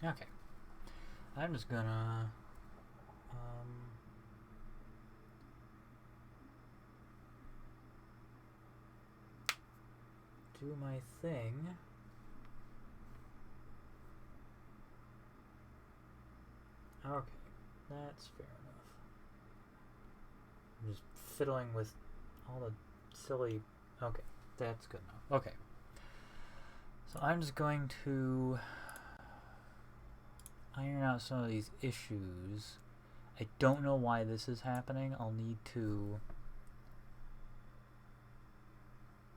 Okay. I'm just gonna do my thing. Okay, that's fair enough. I'm just fiddling with all the silly. Okay, that's good enough. Okay, so I'm just going to iron out some of these issues. I don't know why this is happening. I'll need to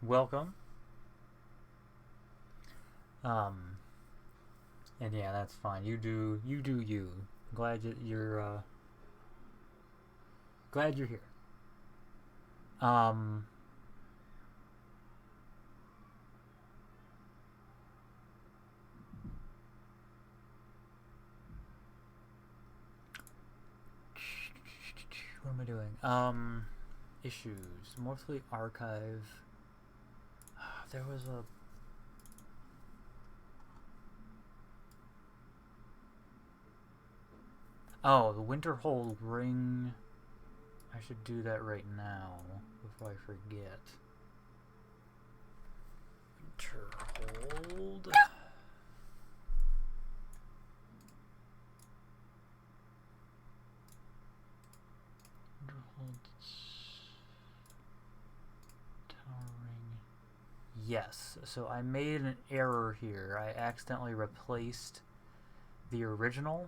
welcome. And yeah, that's fine. You do you. Glad you're glad you're here. Um, what am I doing? Issues. Mostly archive. There was a. Oh, the Winterhold ring. I should do that right now before I forget. Winterhold. Winterhold. Towering. Yes, so I made an error here. I accidentally replaced the original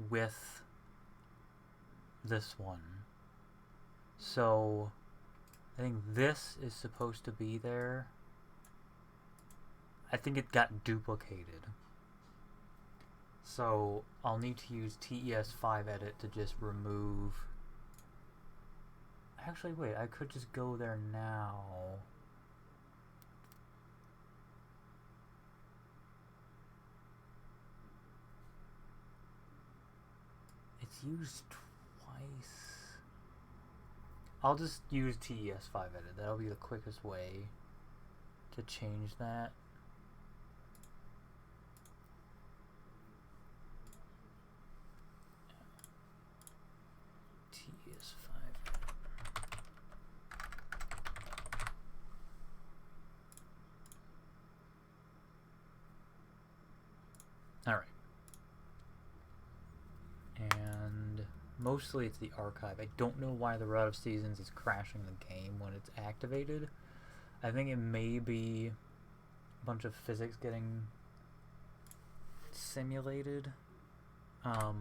with this one. So I think this is supposed to be there. I think it got duplicated. So I'll need to use TES5 edit to just remove. Actually, wait, I could just go there now. It's used twice. I'll just use TES5 edit. That'll be the quickest way to change that. TES5 edit. Alright. And mostly it's the archive. I don't know why the Route of Seasons is crashing the game when it's activated. I think it may be a bunch of physics getting simulated. I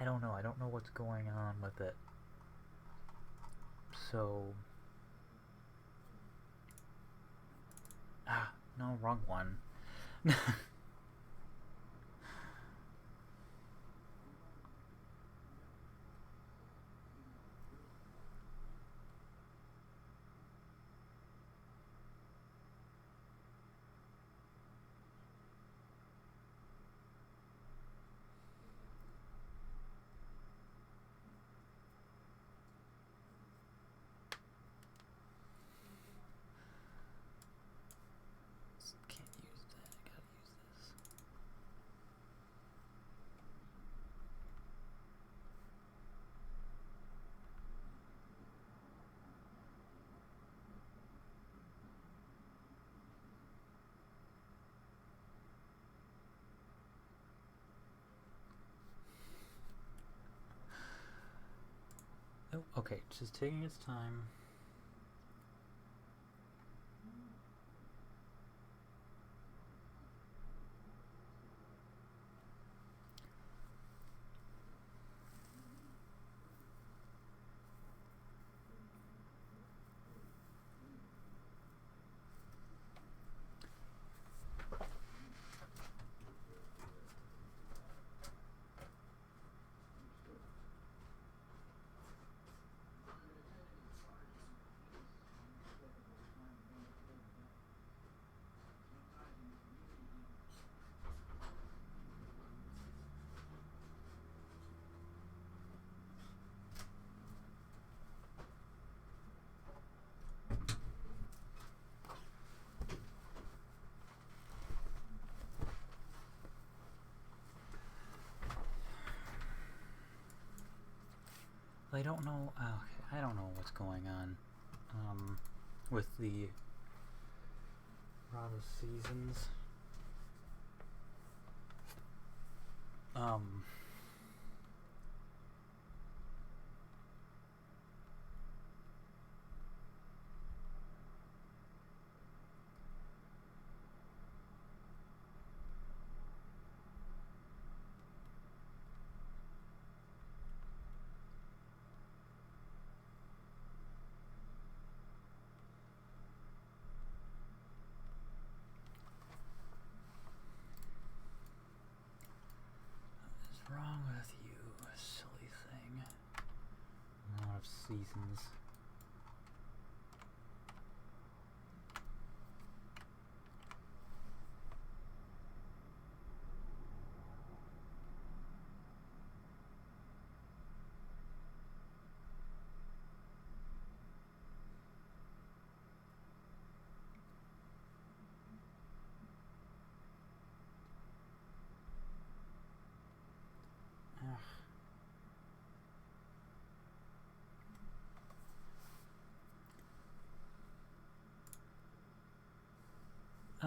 don't know. I don't know what's going on with it. So... no, wrong one. Oh, okay, just taking its time. don't know. Okay, I don't know what's going on with the Rod of Seasons. What's wrong with you, silly thing? A lot of seasons.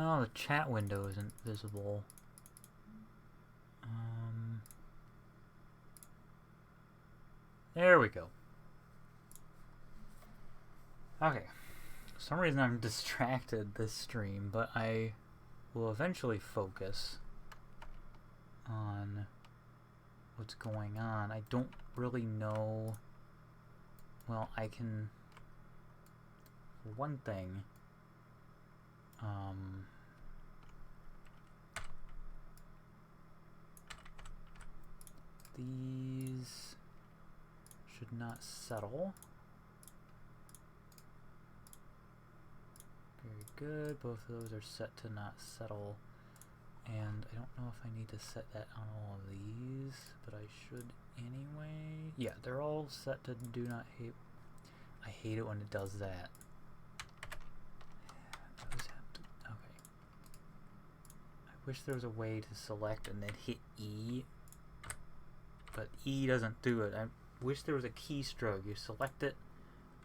Oh, the chat window isn't visible. There we go. Okay. For some reason I'm distracted this stream, but I will eventually focus on what's going on. I don't really know. Well, I can, for one thing, these should not settle. Very good. Both of those are set to not settle. And I don't know if I need to set that on all of these, but I should anyway. Yeah, they're all set to do not hate. I hate it when it does that. Okay. I wish there was a way to select and then hit E, but E doesn't do it. I wish there was a keystroke. You select it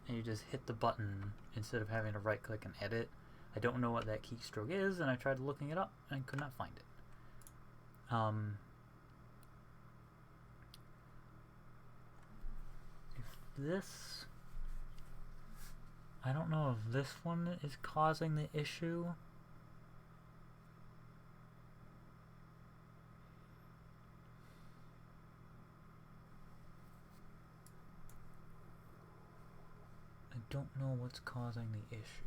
and you just hit the button instead of having to right click and edit. I don't know what that keystroke is, and I tried looking it up and could not find it. If this, I don't know if this one is causing the issue. I don't know what's causing the issue.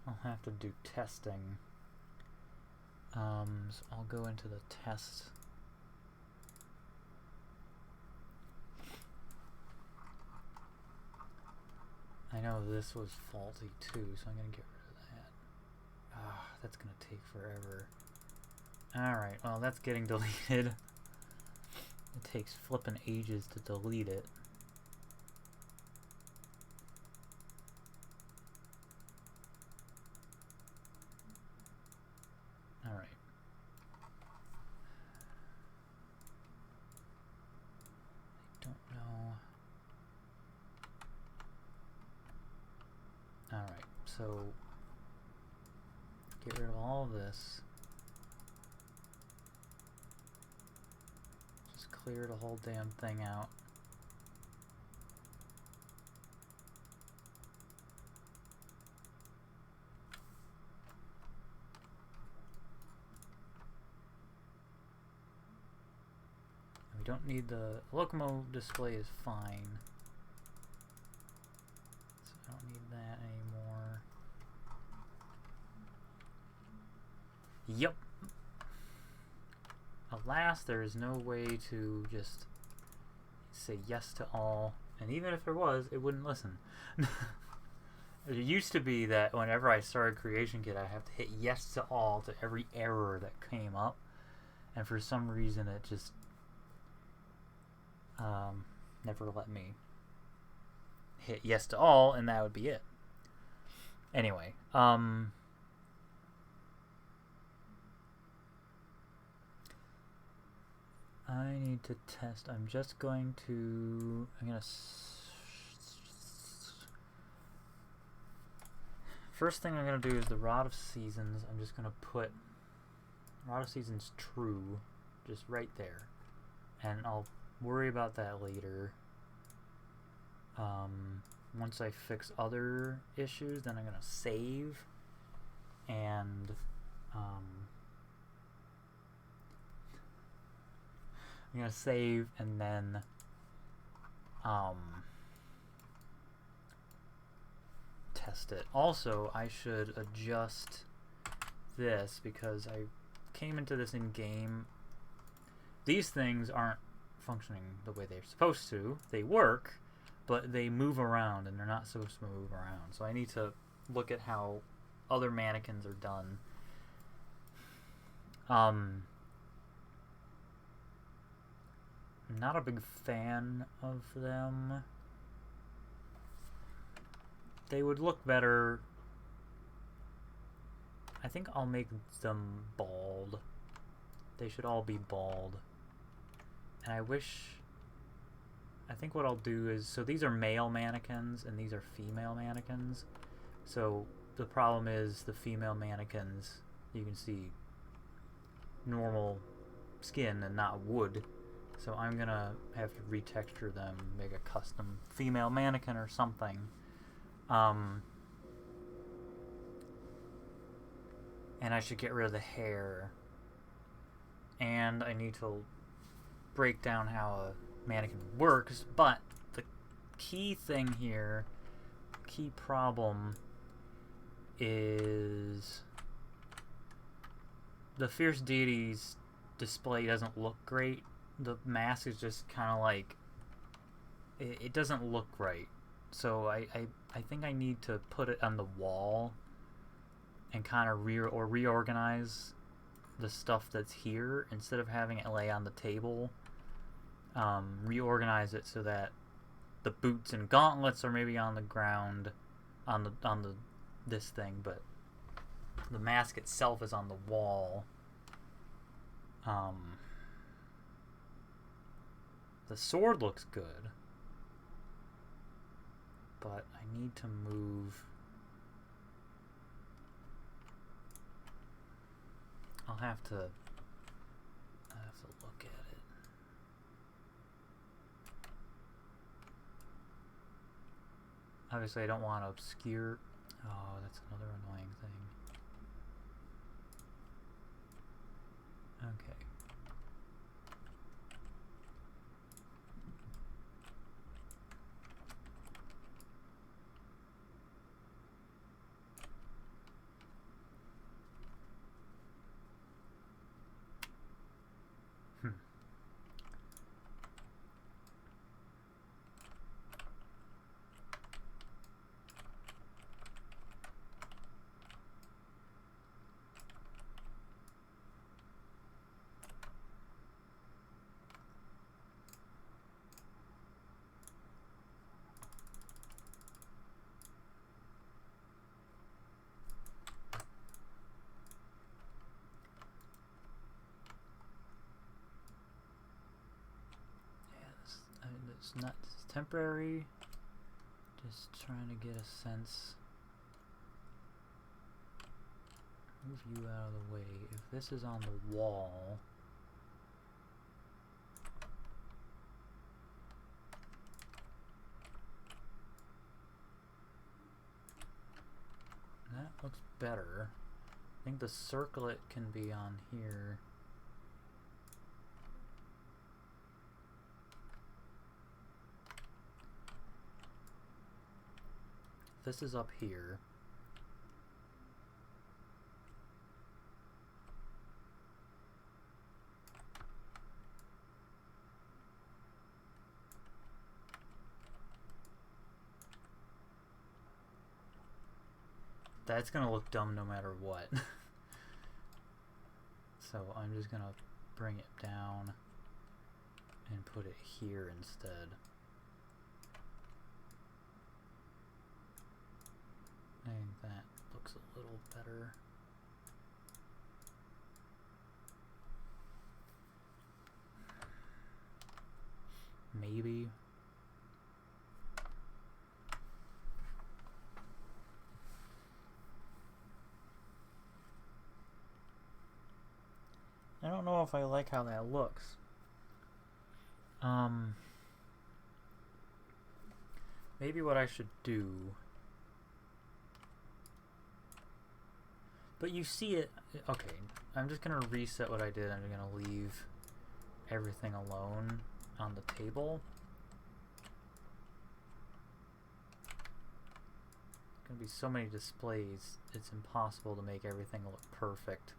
I'll have to do testing. So I'll go into the test. I know this was faulty too, so I'm gonna get rid of that. Ah, that's gonna take forever. Alright, well that's getting deleted. It takes flippin' ages to delete it. Alright. I don't know. Alright, so get rid of all of this. Just clear the whole damn thing out. We don't need the locomo display is fine. So I don't need that anymore. Yep. Alas, there is no way to just say yes to all, and even if there was, it wouldn't listen. It used to be that whenever I started Creation Kit, I have to hit yes to all to every error that came up, and for some reason it just never let me hit yes to all, and that would be it. Anyway, I need to test. I'm gonna. First thing I'm gonna do is the Rod of Seasons. I'm just gonna put Rod of Seasons true, just right there, and I'll worry about that later. Once I fix other issues, then I'm gonna save, and then test it. Also, I should adjust this because I came into this in game. These things aren't functioning the way they're supposed to. They work, but they move around, and they're not supposed to move around. So I need to look at how other mannequins are done. I'm not a big fan of them. They would look better. I think I'll make them bald. They should all be bald. And I think what I'll do is, so these are male mannequins and these are female mannequins. So the problem is the female mannequins, you can see normal skin and not wood. So I'm gonna have to retexture them, make a custom female mannequin or something. And I should get rid of the hair. And I need to break down how a mannequin works, but the key thing here, key problem, is the Fierce Deity's display doesn't look great. The mask is just kind of like, it doesn't look right. So I think I need to put it on the wall and kind of reorganize the stuff that's here instead of having it lay on the table. Reorganize it so that the boots and gauntlets are maybe on the ground, on the this thing, but the mask itself is on the wall. The sword looks good, but I need to move. I'll have to look at it. Obviously, I don't want to obscure. Oh, that's another annoying thing. Okay. It's temporary. Just trying to get a sense. Move you out of the way. If this is on the wall, that looks better. I think the circlet can be on here. This is up here. That's gonna look dumb no matter what. So I'm just gonna bring it down and put it here instead. I think that looks a little better. Maybe. I don't know if I like how that looks. Maybe what I should do. But you see it. Okay, I'm just gonna reset what I did. I'm gonna leave everything alone on the table. There's gonna be so many displays, it's impossible to make everything look perfect.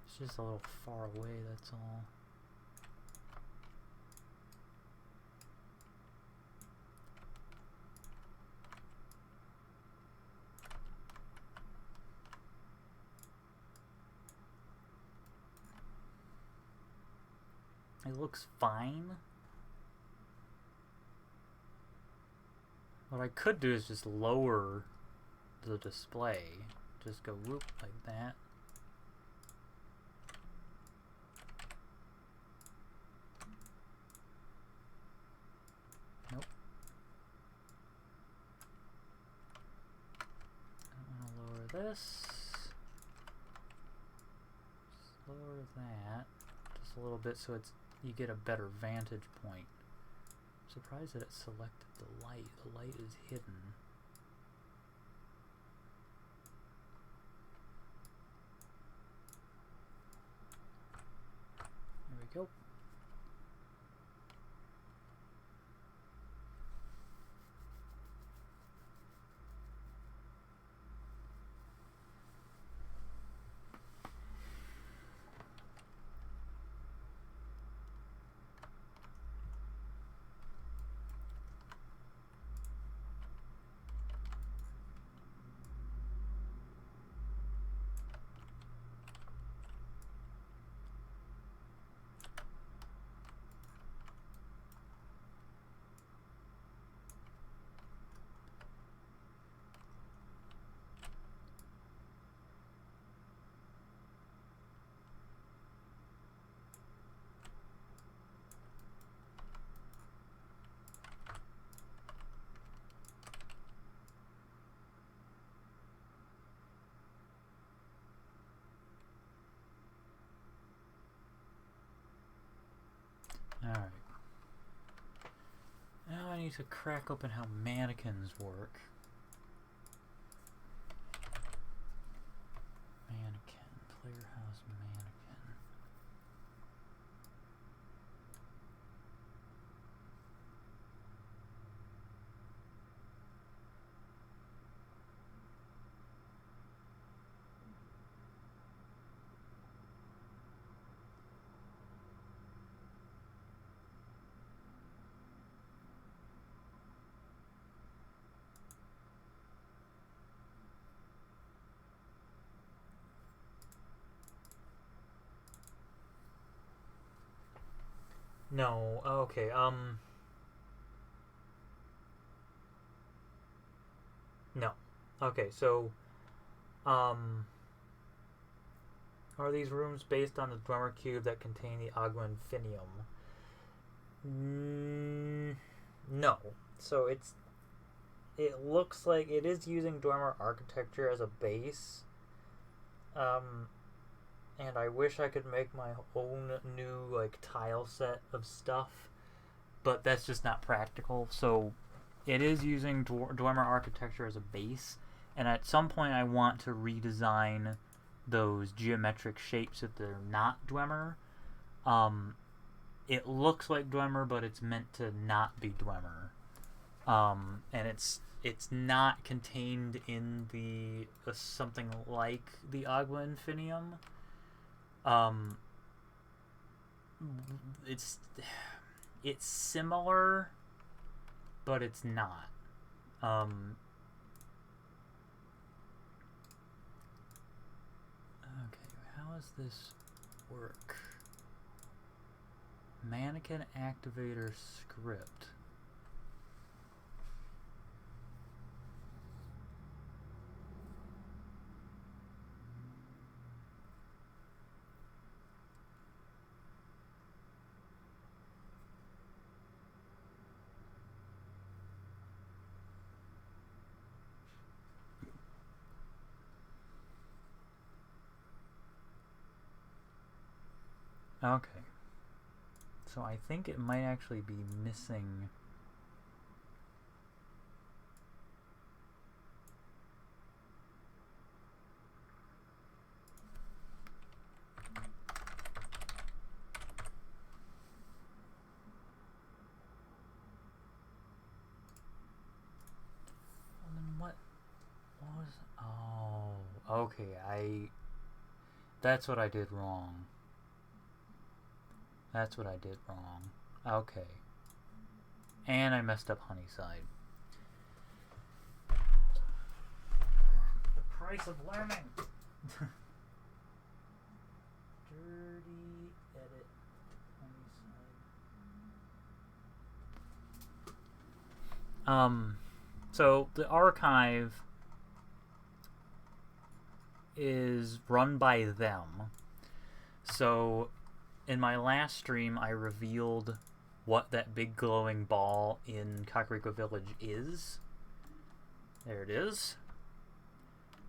It's just a little far away, that's all. It looks fine. What I could do is just lower the display. Just go whoop like that. Nope. I'm gonna lower this. Just lower that. Just a little bit so you get a better vantage point. I'm surprised that it selected the light. The light is hidden. There we go. Alright. Now I need to crack open how mannequins work. Mannequin. Player house mannequin. No, okay, no. Okay, so, are these rooms based on the Dwemer cube that contain the Agua Infinium? No. So it looks like it is using Dwemer architecture as a base. And I wish I could make my own new, like, tile set of stuff, but that's just not practical. So it is using Dwemer architecture as a base, and at some point I want to redesign those geometric shapes if they're not Dwemer. It looks like Dwemer, but it's meant to not be Dwemer. And it's not contained in the something like the Agua Infinium. It's similar, but it's not. Okay, how does this work? Mannequin activator script. Okay. So I think it might actually be missing. Well, then what was? Oh, okay. That's what I did wrong. That's what I did wrong. Okay. And I messed up Honeyside. The price of learning! Dirty edit Honeyside. So the archive is run by them. So in my last stream, I revealed what that big glowing ball in Kakariko Village is. There it is.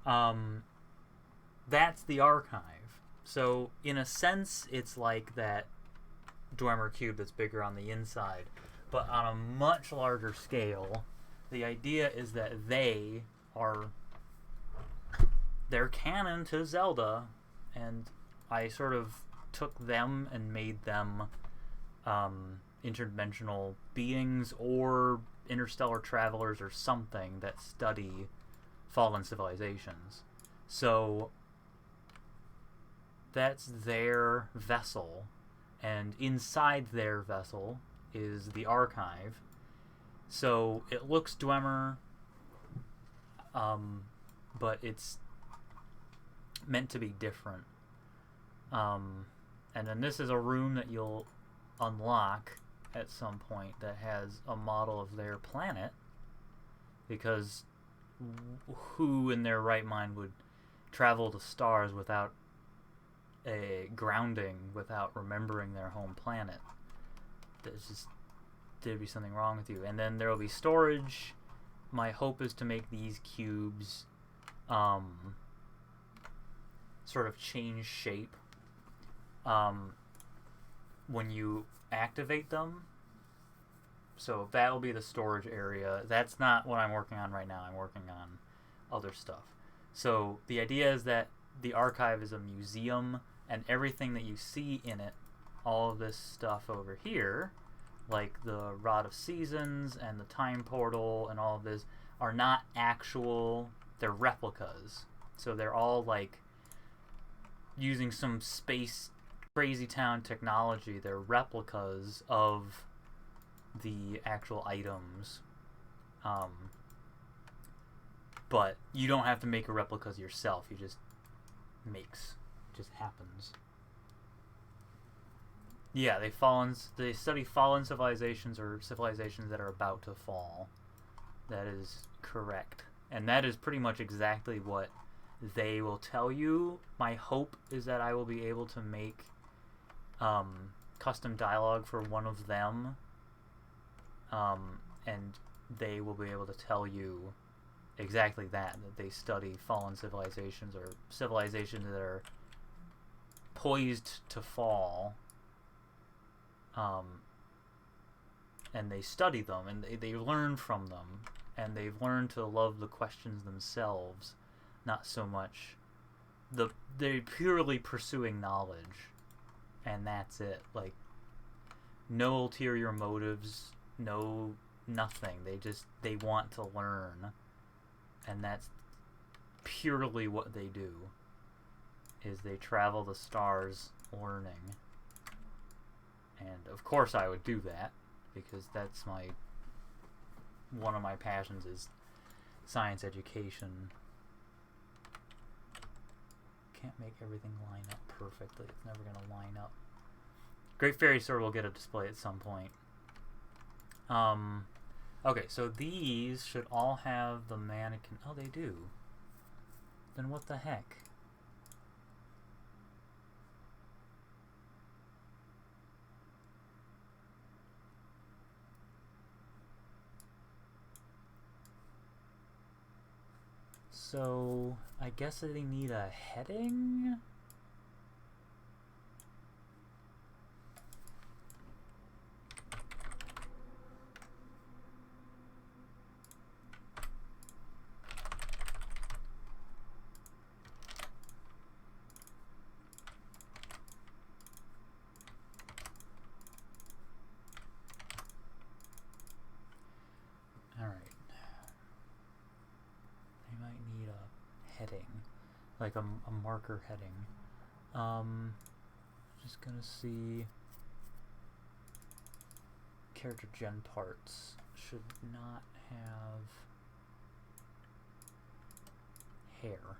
That's the archive. So, in a sense, it's like that Dwemer cube that's bigger on the inside. But on a much larger scale, the idea is that they're canon to Zelda, and I sort of took them and made them interdimensional beings or interstellar travelers or something that study fallen civilizations. So that's their vessel, and inside their vessel is the archive. So it looks Dwemer, but it's meant to be different. And then this is a room that you'll unlock at some point that has a model of their planet, because who in their right mind would travel to stars without a grounding, without remembering their home planet? There'd be something wrong with you. And then there will be storage. My hope is to make these cubes sort of change shape when you activate them. So that'll be the storage area. That's not what I'm working on right now. I'm working on other stuff. So the idea is that the archive is a museum, and everything that you see in it, all of this stuff over here, like the Rod of Seasons and the Time Portal and all of this, are not actual, they're replicas. So they're all like using some space crazy town technology. They're replicas of the actual items. But you don't have to make a replicas yourself. You just makes. It just happens. Yeah, they study fallen civilizations or civilizations that are about to fall. That is correct. And that is pretty much exactly what they will tell you. My hope is that I will be able to make custom dialogue for one of them, and they will be able to tell you exactly that they study fallen civilizations or civilizations that are poised to fall, and they study them, and they learn from them, and they've learned to love the questions themselves, not so much they're purely pursuing knowledge, and that's it. Like, no ulterior motives, no nothing. They want to learn, and that's purely what they do, is they travel the stars learning. And of course I would do that, because that's my one of my passions is science education. Can't make everything line up perfectly. It's never going to line up. Great Fairy Sword will get a display at some point. Okay, so these should all have the mannequin. Oh, they do. Then what the heck? So, I guess they need a heading? Like a marker heading. Just gonna see. Character gen parts should not have hair.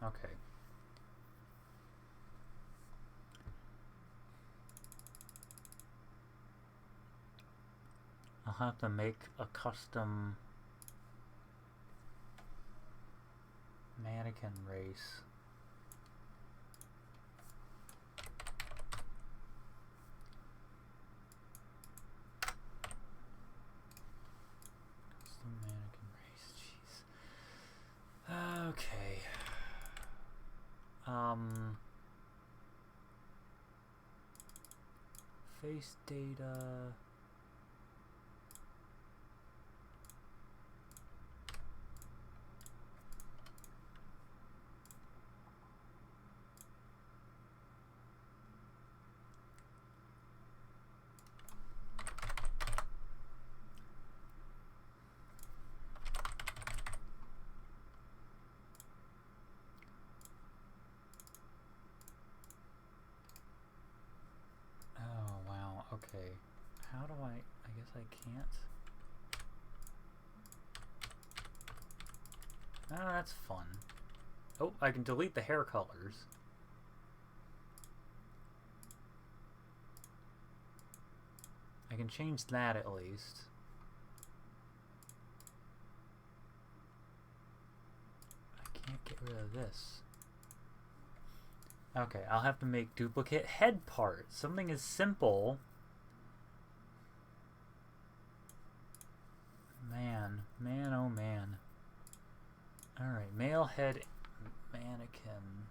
Okay. I'll have to make a custom mannequin race. Custom mannequin race, jeez. Okay. Face data. Okay, how do I guess I can't. Oh, that's fun. Oh, I can delete the hair colors. I can change that at least. I can't get rid of this. Okay, I'll have to make duplicate head parts. Something as simple. Man, oh man. Alright, male head mannequin.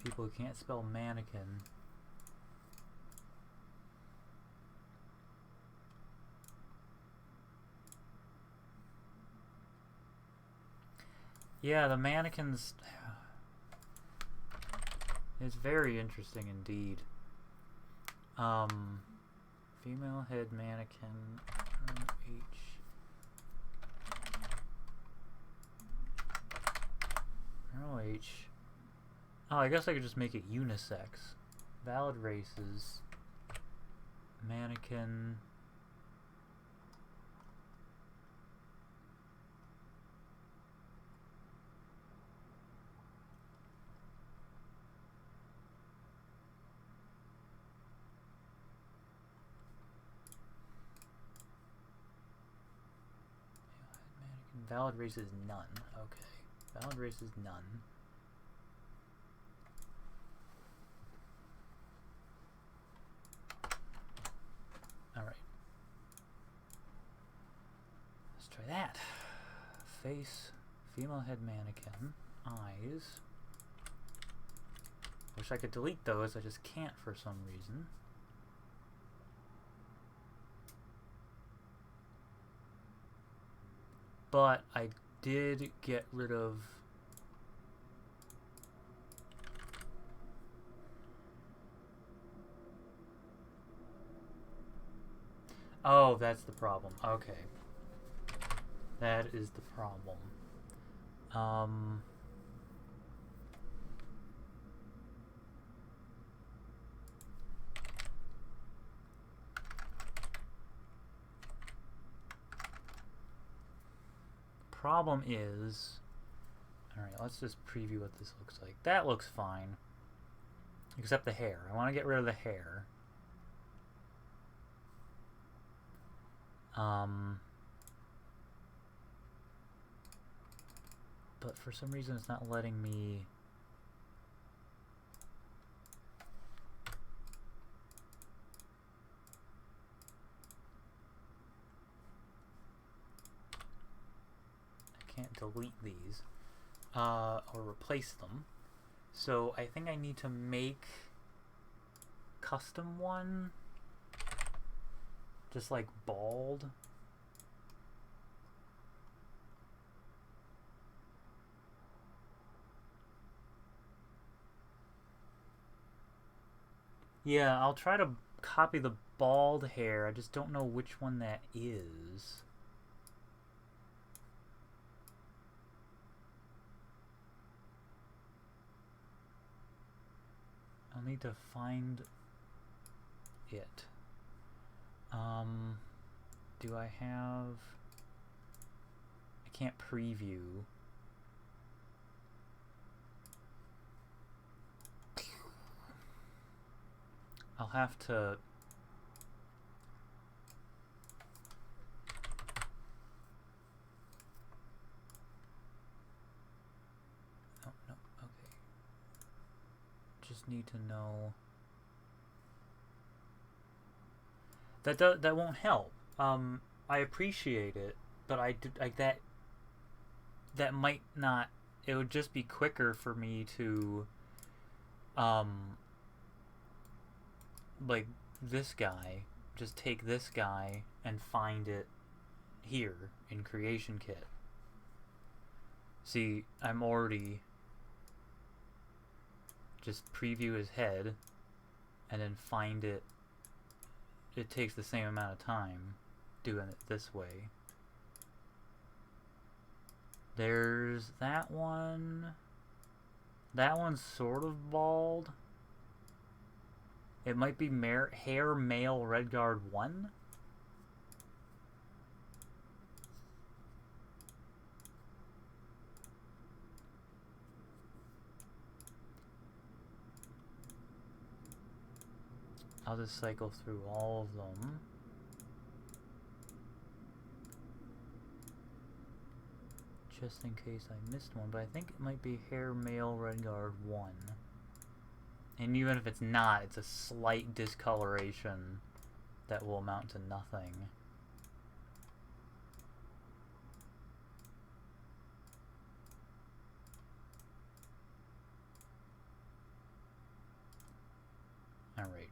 People who can't spell mannequin. Yeah, the mannequins. It's very interesting indeed. Female head mannequin. ROH. Oh, I guess I could just make it unisex. Valid races. Mannequin. Valid race is none. Okay. Valid race is none. Alright. Let's try that. Face, female head mannequin, eyes. Wish I could delete those, I just can't for some reason. But I did get rid of... Oh, that's the problem. Okay. That is the problem. problem is... Alright, let's just preview what this looks like. That looks fine. Except the hair. I want to get rid of the hair. But for some reason it's not letting me... I can't delete these. Or replace them. So I think I need to make custom one. Just like bald. Yeah, I'll try to copy the bald hair. I just don't know which one that is. I'll need to find it. Do I have... I can't preview. I'll have to... Oh, no, okay. Just need to know... That won't help. I appreciate it, but that might not... It would just be quicker for me to... like this guy, just take this guy and find it here in Creation Kit. See, I'm already just preview his head and then find it. It takes the same amount of time doing it this way. There's that one. That one's sort of bald. It might be Hair Male Redguard 1? I'll just cycle through all of them. Just in case I missed one, but I think it might be Hair Male Redguard 1. And even if it's not, it's a slight discoloration that will amount to nothing. Alright.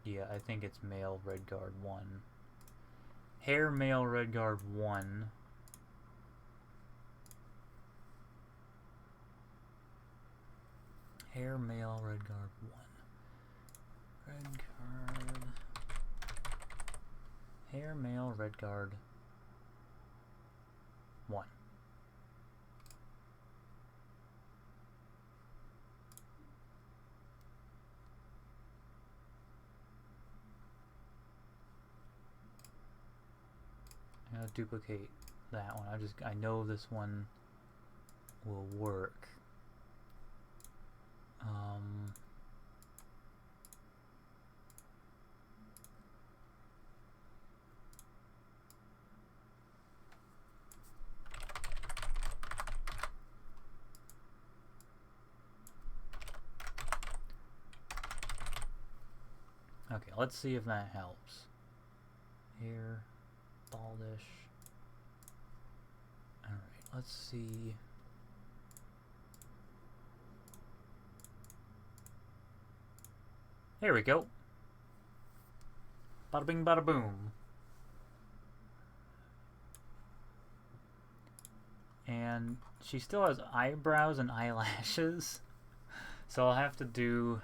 Yeah, I think it's Male Redguard 1. Hair Male Redguard 1. Hair Male Redguard 1. Redguard. Hair Male Redguard 1. I'm gonna duplicate that one. I know this one will work. Okay, let's see if that helps. Here, baldish. Alright, let's see. Here we go. Bada bing, bada boom. And she still has eyebrows and eyelashes. So I'll have to do...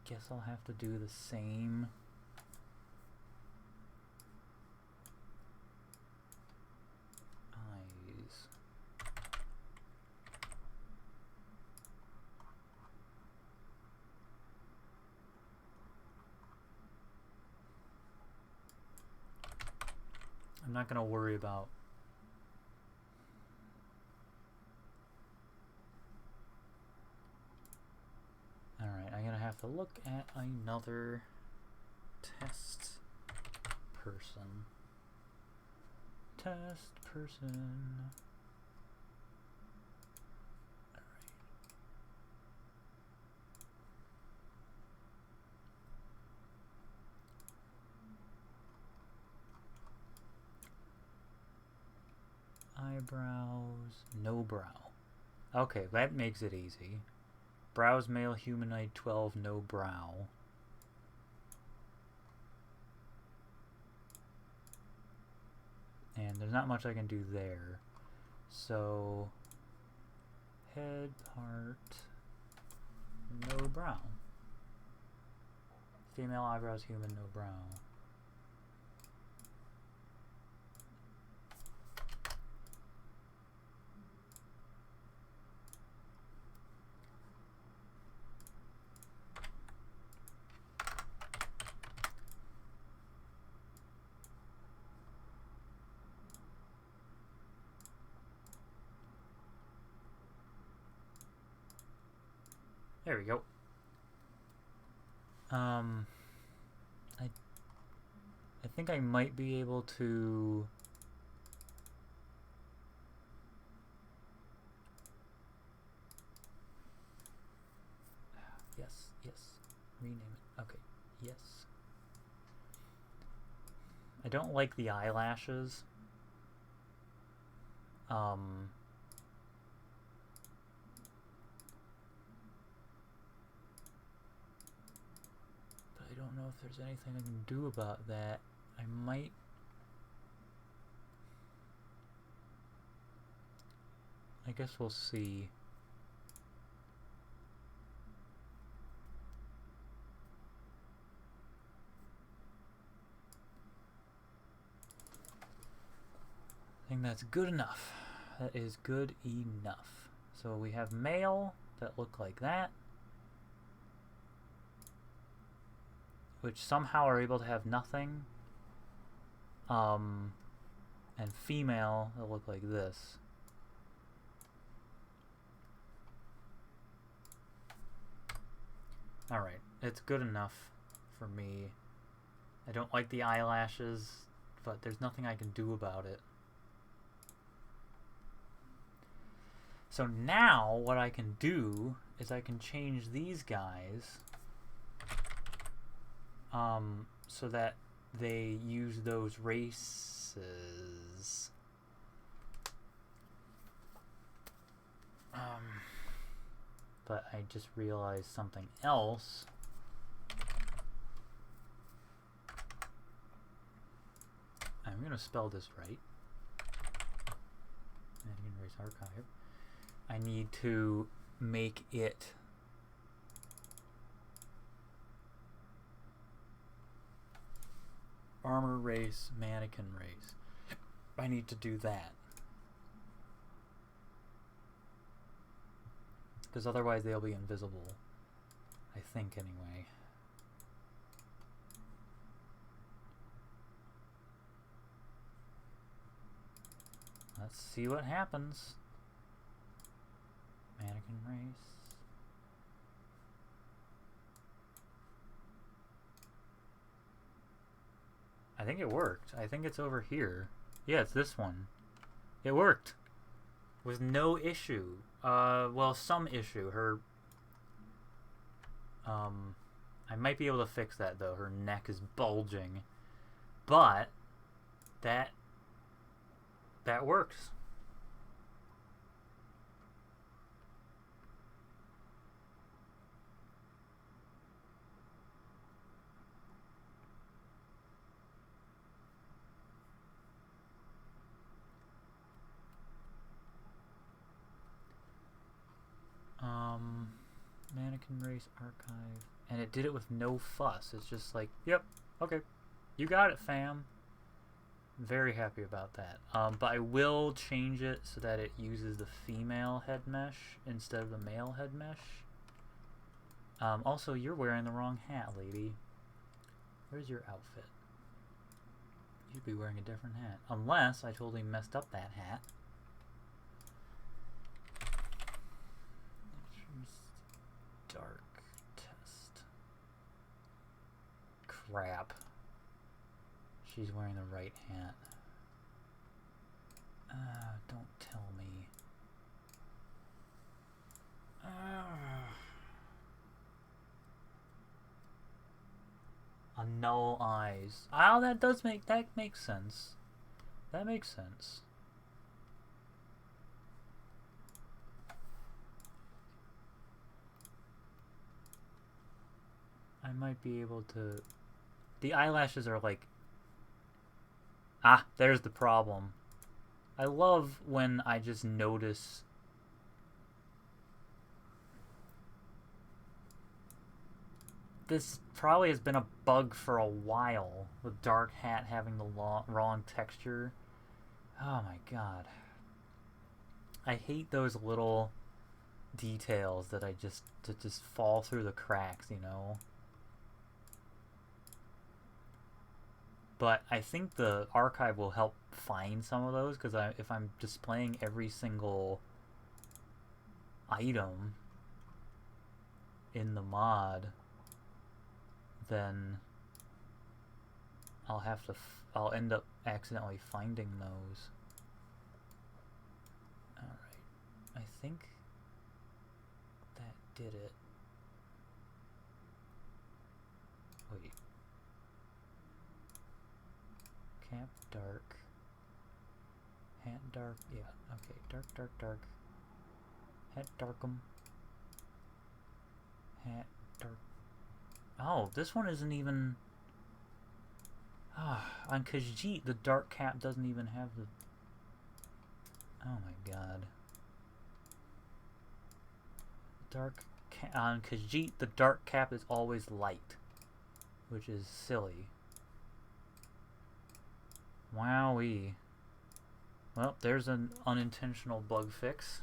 Guess I'll have to do the same. Eyes. I'm not gonna worry about... Alright, I'm gonna have to look at another test person. Test person. Eyebrows, no brow. Okay, that makes it easy. Brows male, humanoid 12, no brow. And there's not much I can do there. So, head part, no brow. Female eyebrows, human, no brow. There we go. I think I might be able to... Yes, yes. Rename it. Okay, yes. I don't like the eyelashes. I don't know if there's anything I can do about that. I might... I guess we'll see. I think that's good enough. That is good enough. So we have male that look like that, which somehow are able to have nothing, and female that look like this. Alright, it's good enough for me. I don't like the eyelashes, but there's nothing I can do about it. So now what I can do is I can change these guys so that they use those races. But I just realized something else. I'm going to spell this right. Mannequin Race Archive. I need to make it armor race, mannequin race. I need to do that. Because otherwise they'll be invisible. I think, anyway. Let's see what happens. Mannequin race. I think it worked. I think it's over here. Yeah, it's this one. It worked. With no issue. Well, some issue. Her... I might be able to fix that, though. Her neck is bulging. But... That works. Mannequin Race Archive. And it did it with no fuss. It's just like, yep, okay. You got it, fam. Very happy about that. But I will change it so that it uses the female head mesh instead of the male head mesh. Also, you're wearing the wrong hat, lady. Where's your outfit? You'd be wearing a different hat. Unless I totally messed up that hat. Dark test. Crap. She's wearing the right hat. Don't tell me. Null eyes. Oh, that makes sense. That makes sense. I might be able to... The eyelashes are like... Ah, there's the problem. I love when I just notice... This probably has been a bug for a while, with dark hat having the wrong texture. Oh my god. I hate those little details that just fall through the cracks, you know? But I think the archive will help find some of those, because if I'm displaying every single item in the mod, then I'll end up accidentally finding those. Alright, I think that did it. Wait. Cap dark. Hat dark, yeah, okay, dark. Hat darkum. Hat dark. Oh, this one isn't even... on Khajiit, the dark cap doesn't even have the... Oh my god. On Khajiit, the dark cap is always light, which is silly. Wowee. Well, there's an unintentional bug fix.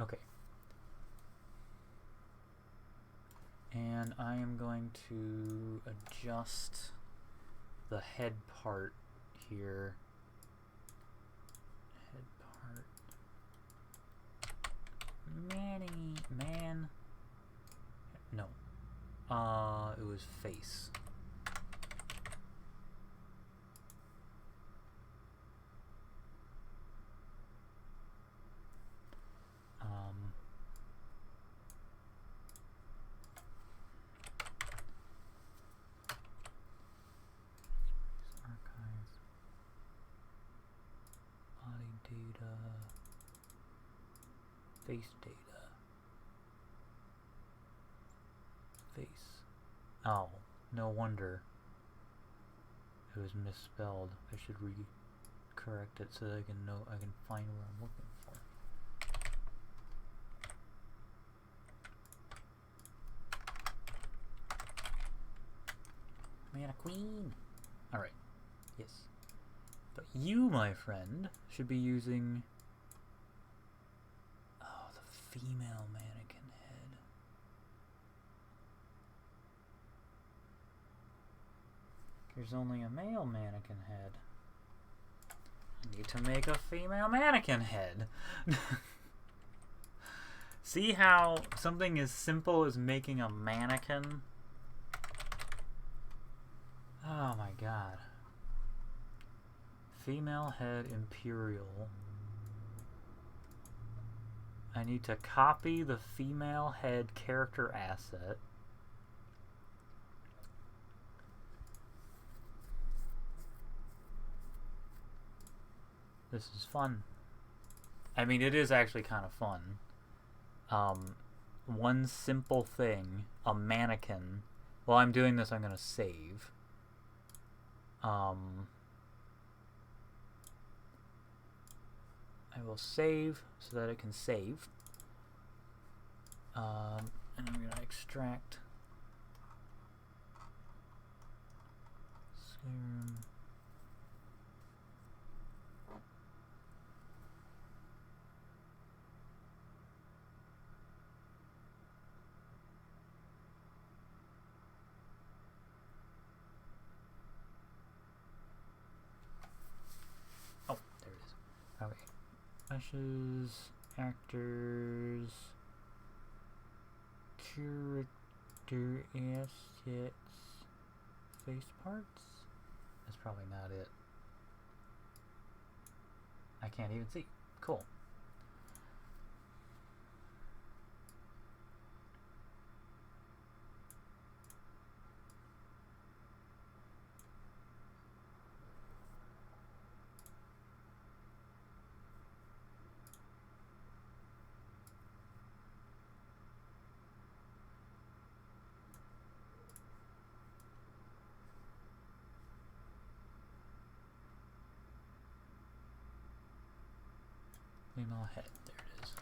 Okay. And I am going to adjust the head part here. Head part. Man. No. It was face. Face data. Face. Oh, no wonder it was misspelled. I should correct it so that I can find what I'm looking for. Man, a queen. All right. Yes. But you, my friend, should be using female mannequin head. There's only a male mannequin head. I need to make a female mannequin head. See how something as simple as making a mannequin? Oh my god. Female head Imperial. I need to copy the female head character asset. This is fun. I mean, it is actually kind of fun. One simple thing, a mannequin. While I'm doing this, I'm going to save. I will save so that it can save. And I'm going to extract Skyrim. Oh, there it is. Okay. Meshes, actors, character assets, face parts? That's probably not it. I can't even see. Cool. Email head. There it is.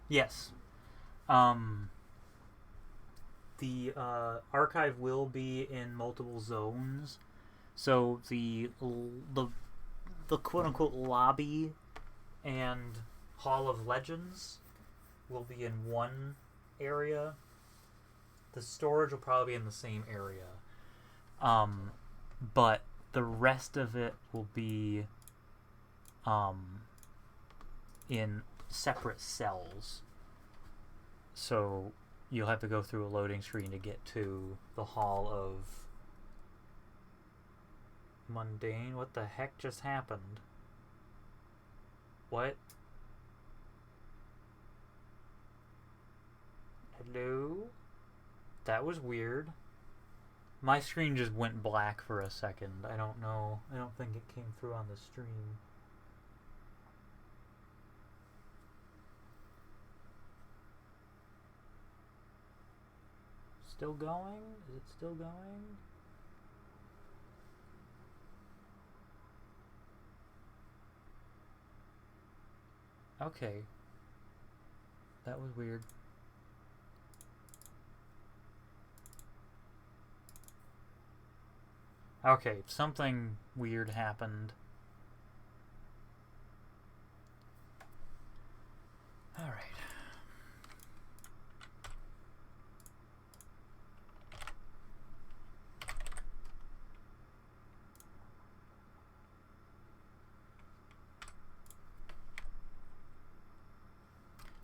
Yes. The archive will be in multiple zones. So the quote unquote lobby and Hall of Legends will be in one area. The storage will probably be in the same area. But the rest of it will be in separate cells. So you'll have to go through a loading screen to get to the Hall of Mundane. What the heck just happened? What? Hello? That was weird. My screen just went black for a second. I don't know. I don't think it came through on the stream. Still going? Is it still going? Okay. That was weird. Okay, something weird happened. Alright.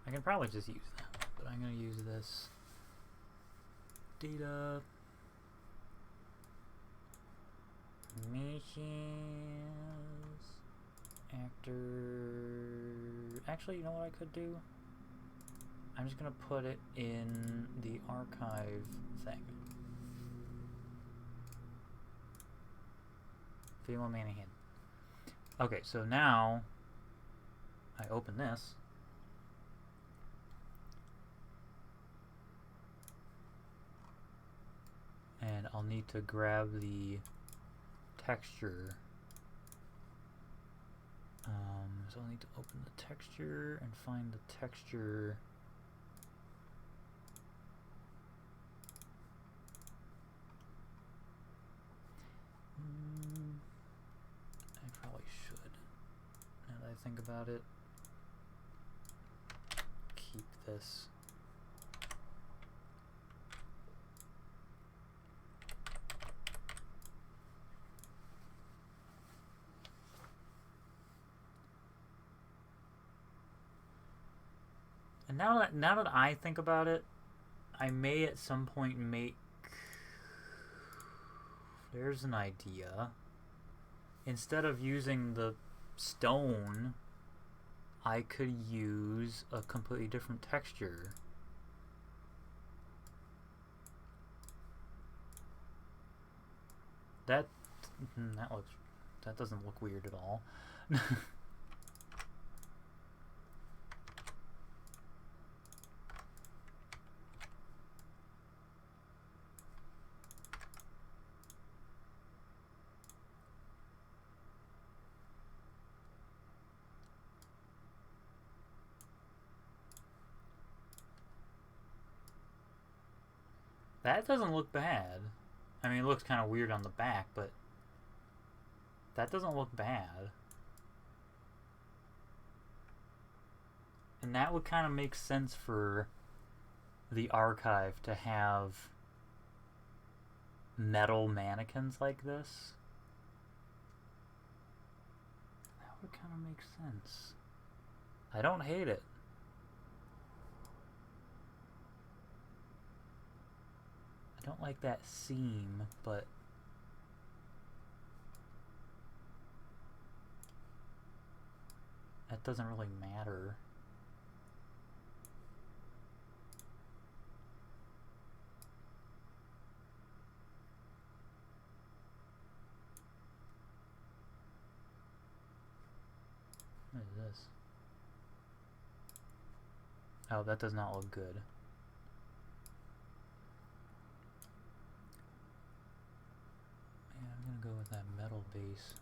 I can probably just use that, but I'm going to use this data missions actor. Actually, you know what I could do? I'm just going to put it in the archive thing. Female Manahan. Okay, so now I open this. And I'll need to grab the texture. So I'll need to open the texture and find the texture. I probably should, now that I think about it, keep this. And now that I think about it, I may at some point make... There's an idea. Instead of using the stone, I could use a completely different texture. That doesn't look weird at all. That doesn't look bad. I mean, it looks kind of weird on the back, but that doesn't look bad. And that would kind of make sense for the archive to have metal mannequins like this. That would kind of make sense. I don't hate it. I don't like that seam, but that doesn't really matter. What is this? Oh, that does not look good. Yeah, I'm gonna go with that metal base.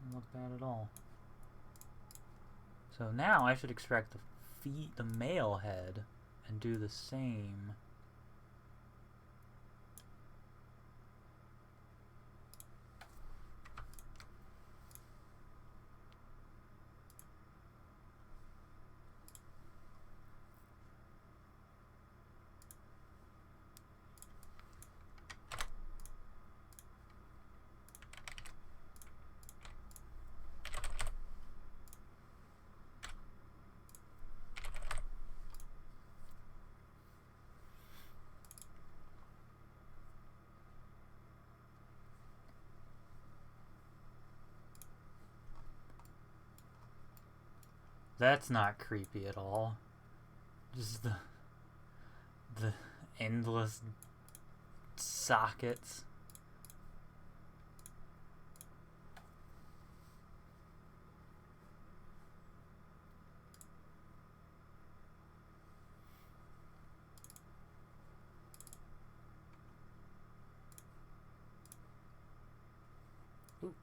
Doesn't look bad at all. So now I should extract the male head and do the same. That's not creepy at all. Just the endless sockets. Ooh.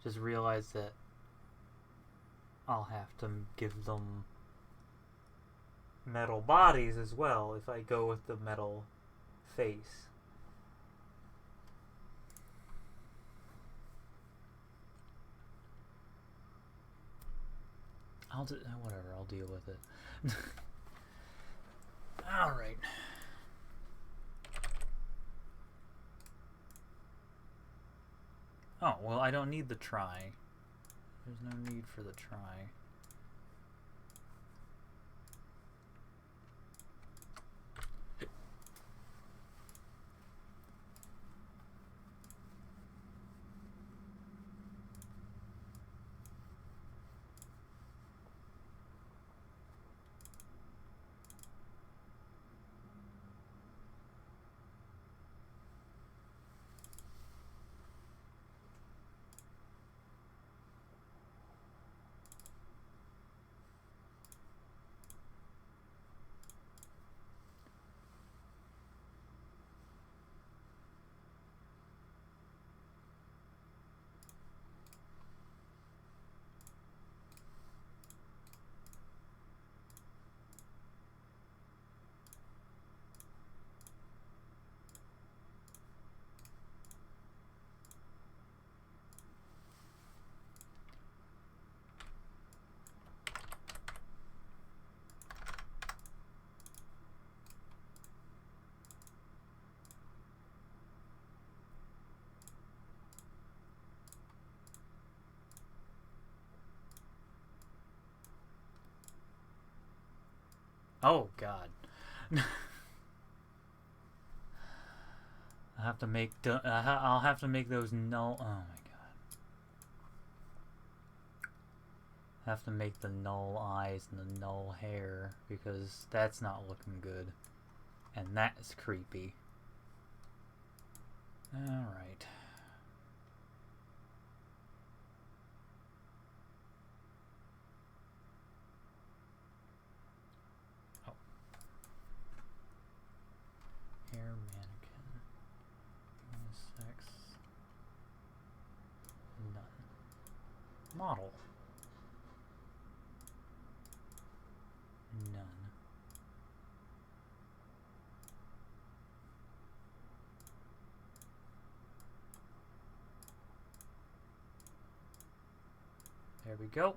Just realized that I'll have to give them metal bodies as well if I go with the metal face. I'll do whatever, I'll deal with it. Alright. Oh, well, I don't need the try. There's no need for the try. Oh god. I have to make. I'll have to make those null. Oh my god. I have to make the null eyes and the null hair because that's not looking good, and that's creepy. All right. Oh. Hair mannequin. Unisex. None. Model. None. There we go.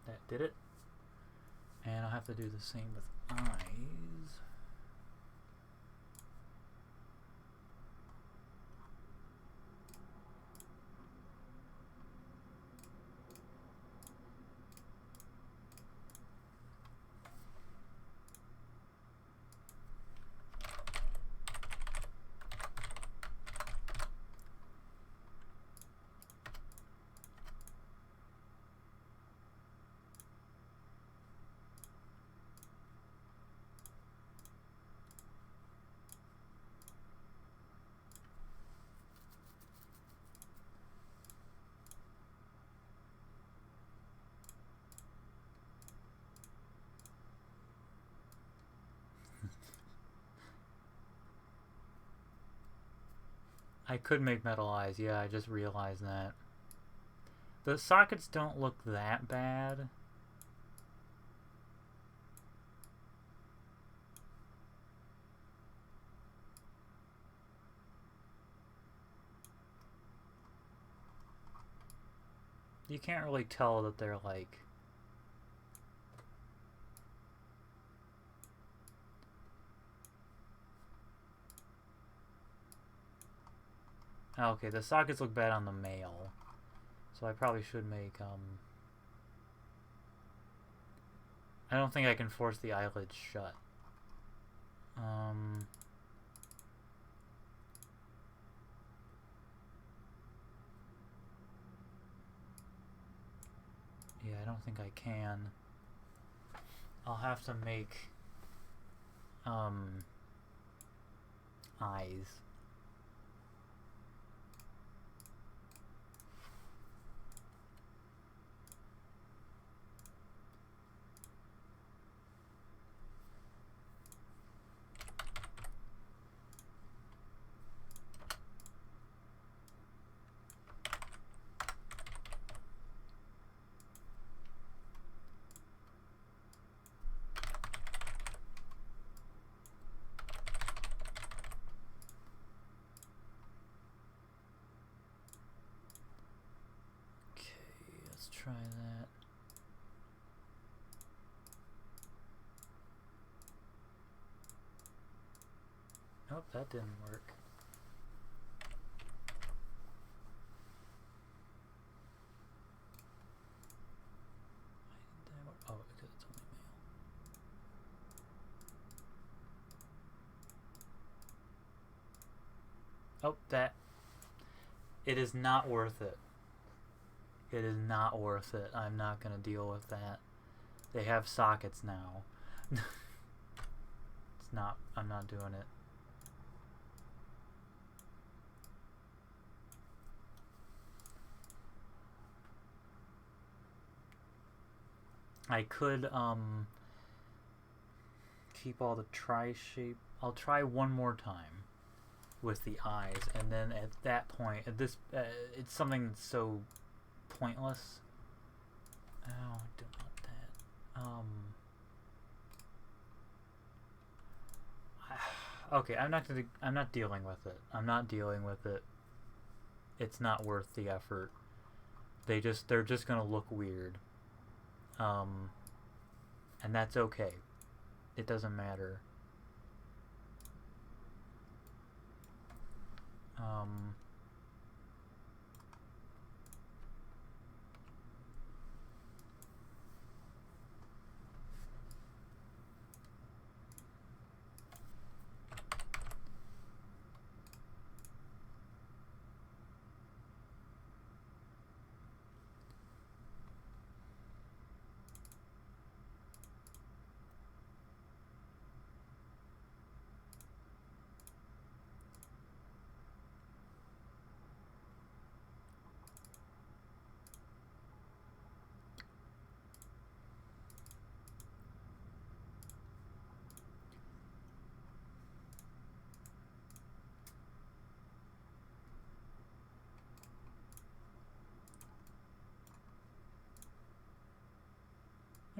That did it. And I'll have to do the same with eyes. I could make metal eyes, yeah, I just realized that. The sockets don't look that bad. You can't really tell that they're like... Okay, the sockets look bad on the male. So I probably should make, I don't think I can force the eyelids shut. Yeah, I don't think I can. I'll have to make, eyes. Try that. Nope, that didn't work. Oh, because it's only male. Oh, that. It is not worth it. It is not worth it. I'm not going to deal with that. They have sockets now. It's not... I'm not doing it. I could, keep all the tri-shape... I'll try one more time with the eyes, and then at that point, at this... it's something that's so... pointless. Oh, I don't want that. Okay, I'm not dealing with it. I'm not dealing with it. It's not worth the effort. They're just gonna look weird. And that's okay. It doesn't matter.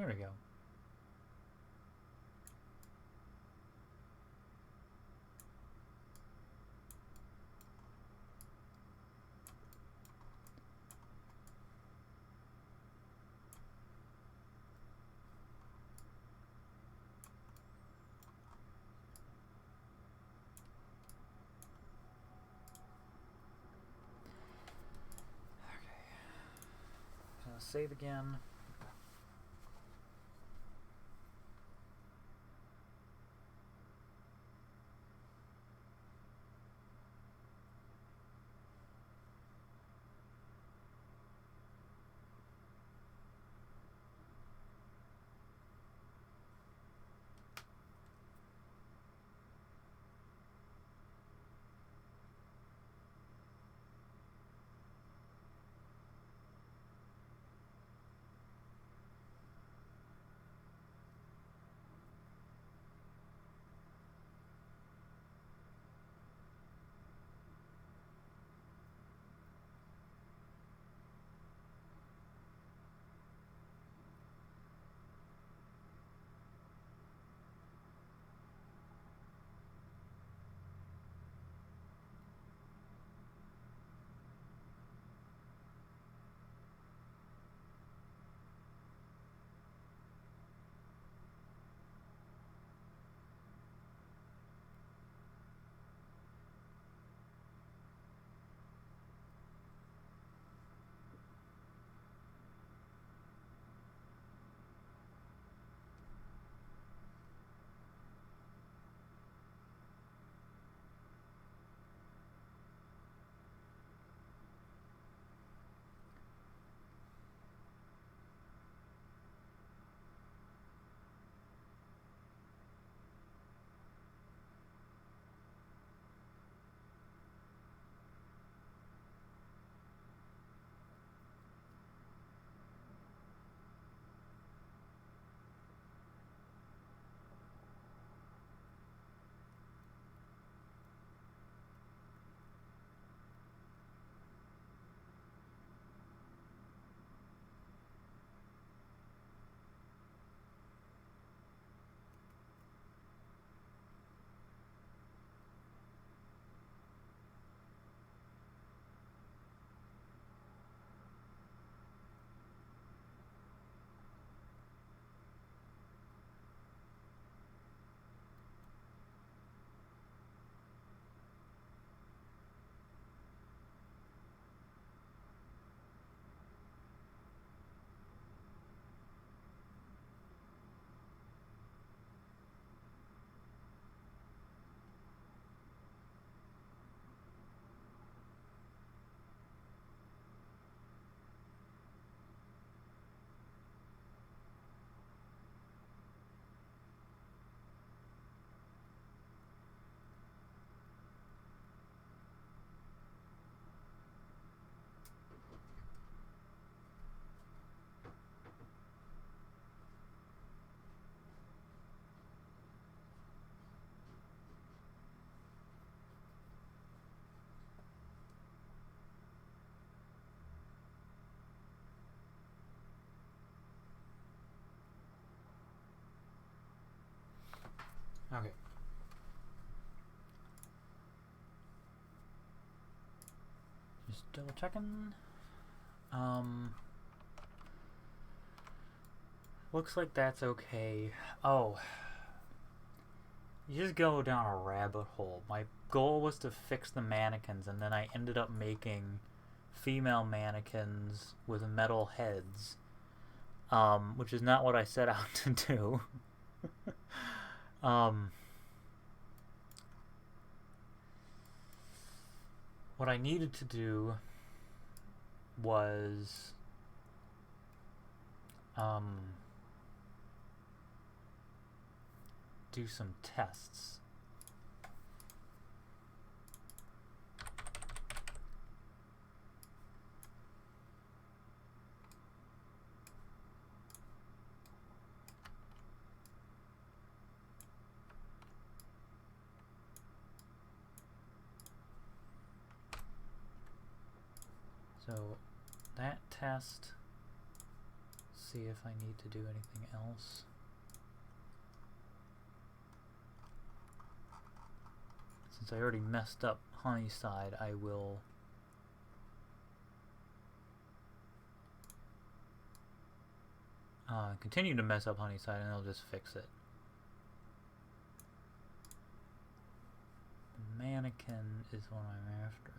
There we go. Save again. Okay. Just double checking. Looks like that's okay. Oh. You just go down a rabbit hole. My goal was to fix the mannequins, and then I ended up making female mannequins with metal heads. Which is not what I set out to do. What I needed to do was do some tests. So that test see if I need to do anything else. Since I already messed up Honeyside, I will continue to mess up Honeyside, and I'll just fix it. The mannequin is what I'm after.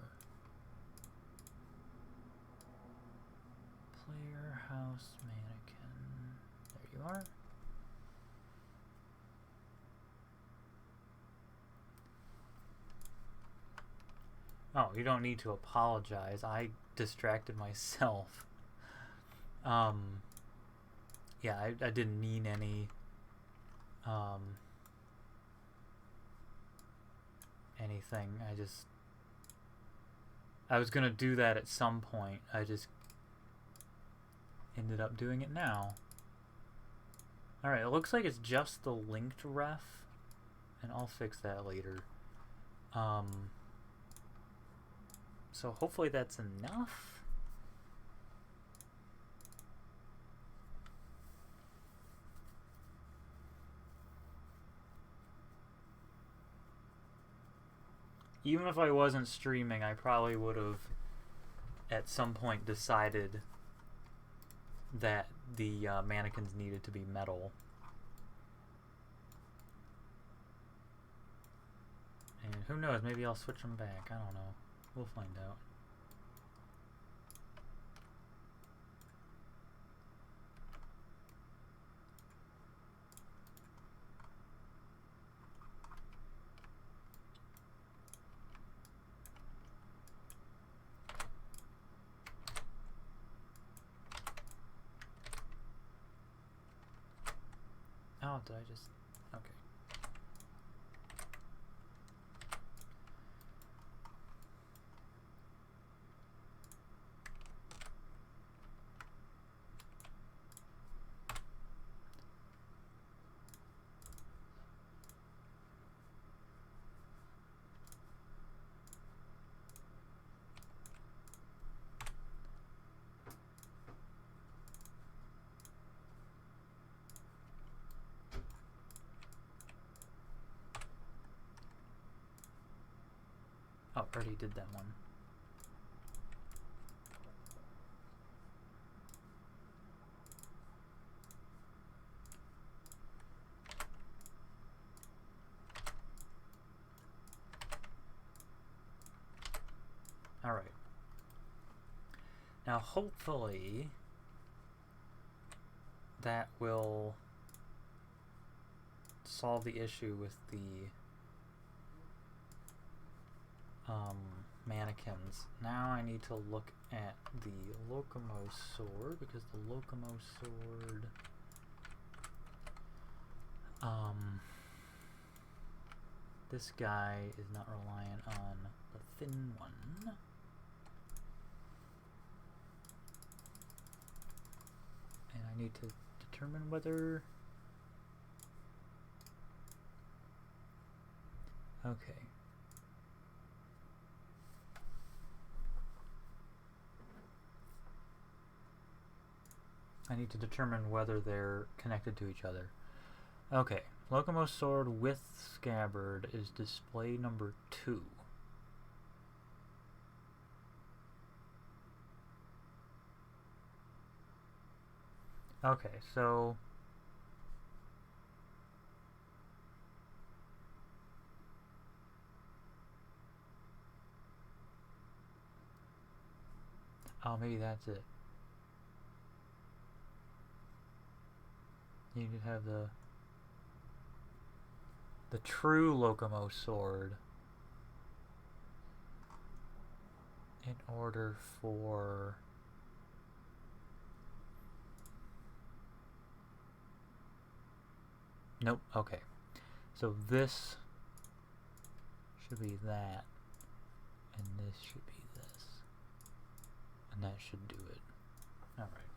Player house mannequin. There you are. Oh, you don't need to apologize. I distracted myself. Yeah, I didn't mean any anything. I was gonna do that at some point. I just ended up doing it now. Alright, it looks like it's just the linked ref, and I'll fix that later. So hopefully that's enough. Even if I wasn't streaming, I probably would have at some point decided that the mannequins needed to be metal. And who knows, maybe I'll switch them back. I don't know. We'll find out. Oh, did I just... Okay. Oh, already did that one. Alright. Now hopefully that will solve the issue with the mannequins. Now I need to look at the Locomo sword, because the Locomo sword this guy is not reliant on the thin one. And I need to determine whether... Okay. I need to determine whether they're connected to each other. Okay, Locomo sword with scabbard is display number 2. Okay, so... Oh, maybe that's it. You need to have the true Locomo sword in order for nope, okay. So this should be that, and this should be this, and that should do it. Alright.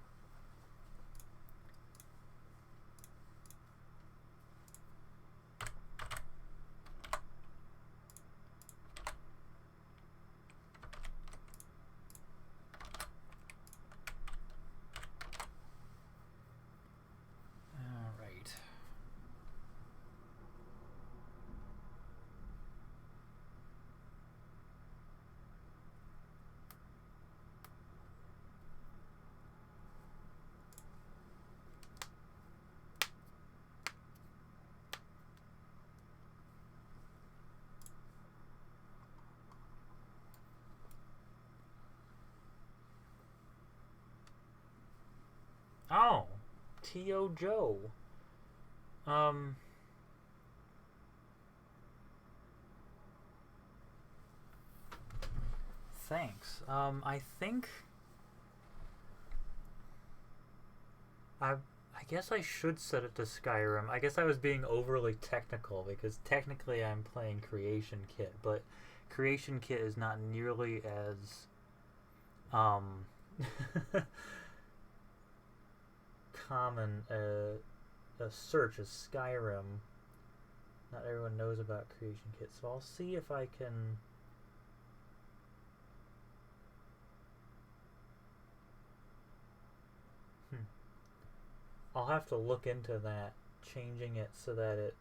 T.O. Joe. Um, thanks. I think I guess I should set it to Skyrim. I guess I was being overly technical because technically I'm playing Creation Kit, but Creation Kit is not nearly as um common a search as Skyrim. Not everyone knows about Creation Kit, so I'll see if I can. I'll have to look into that, changing it so that it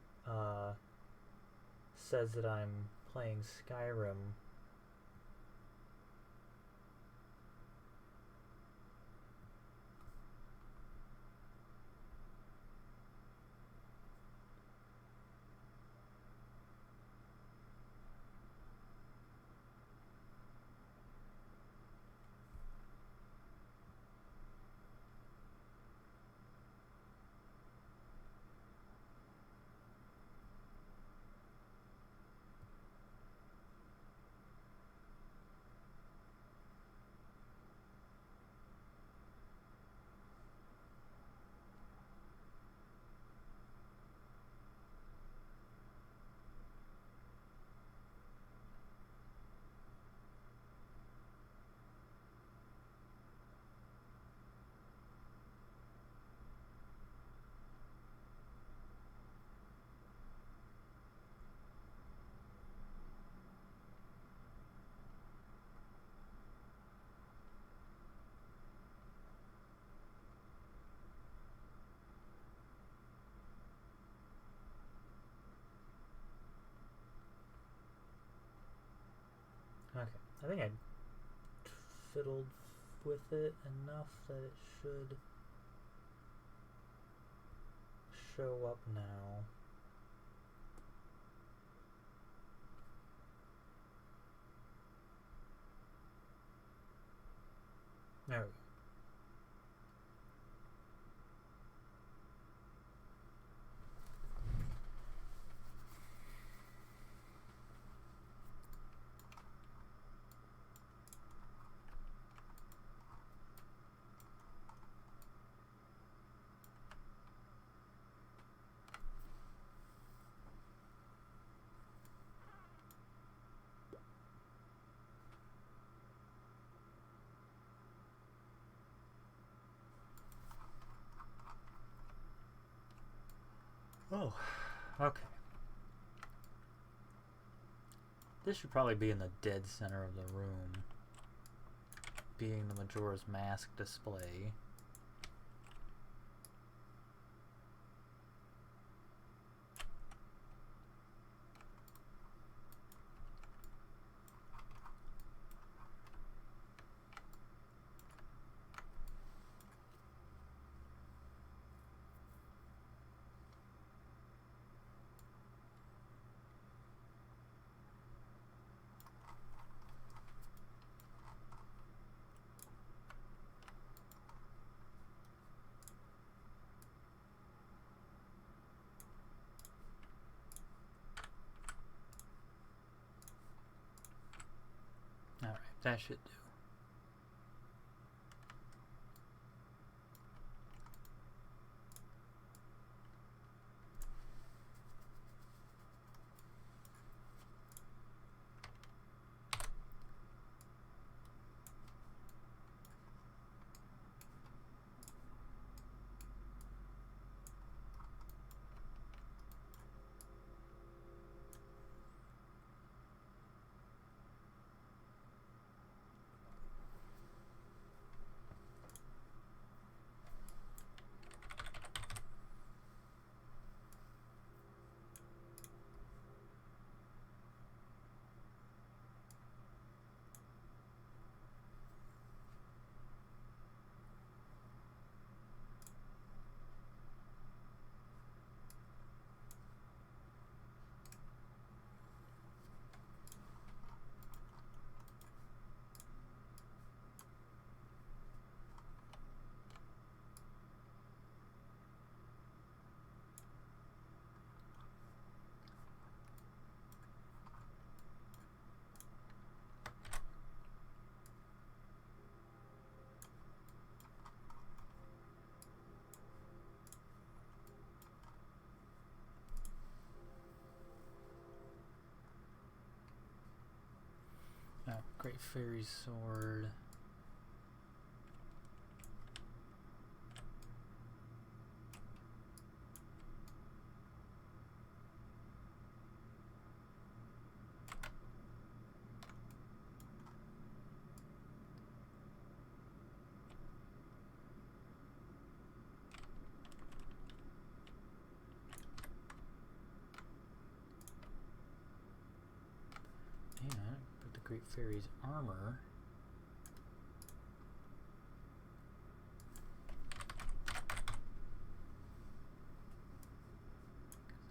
says that I'm playing Skyrim. Okay, I think I fiddled with it enough that it should show up now. There we go. Oh, okay. This should probably be in the dead center of the room, being the Majora's Mask display. Alright, that should do. Great Fairy Sword. Put the Great Fairy's armor.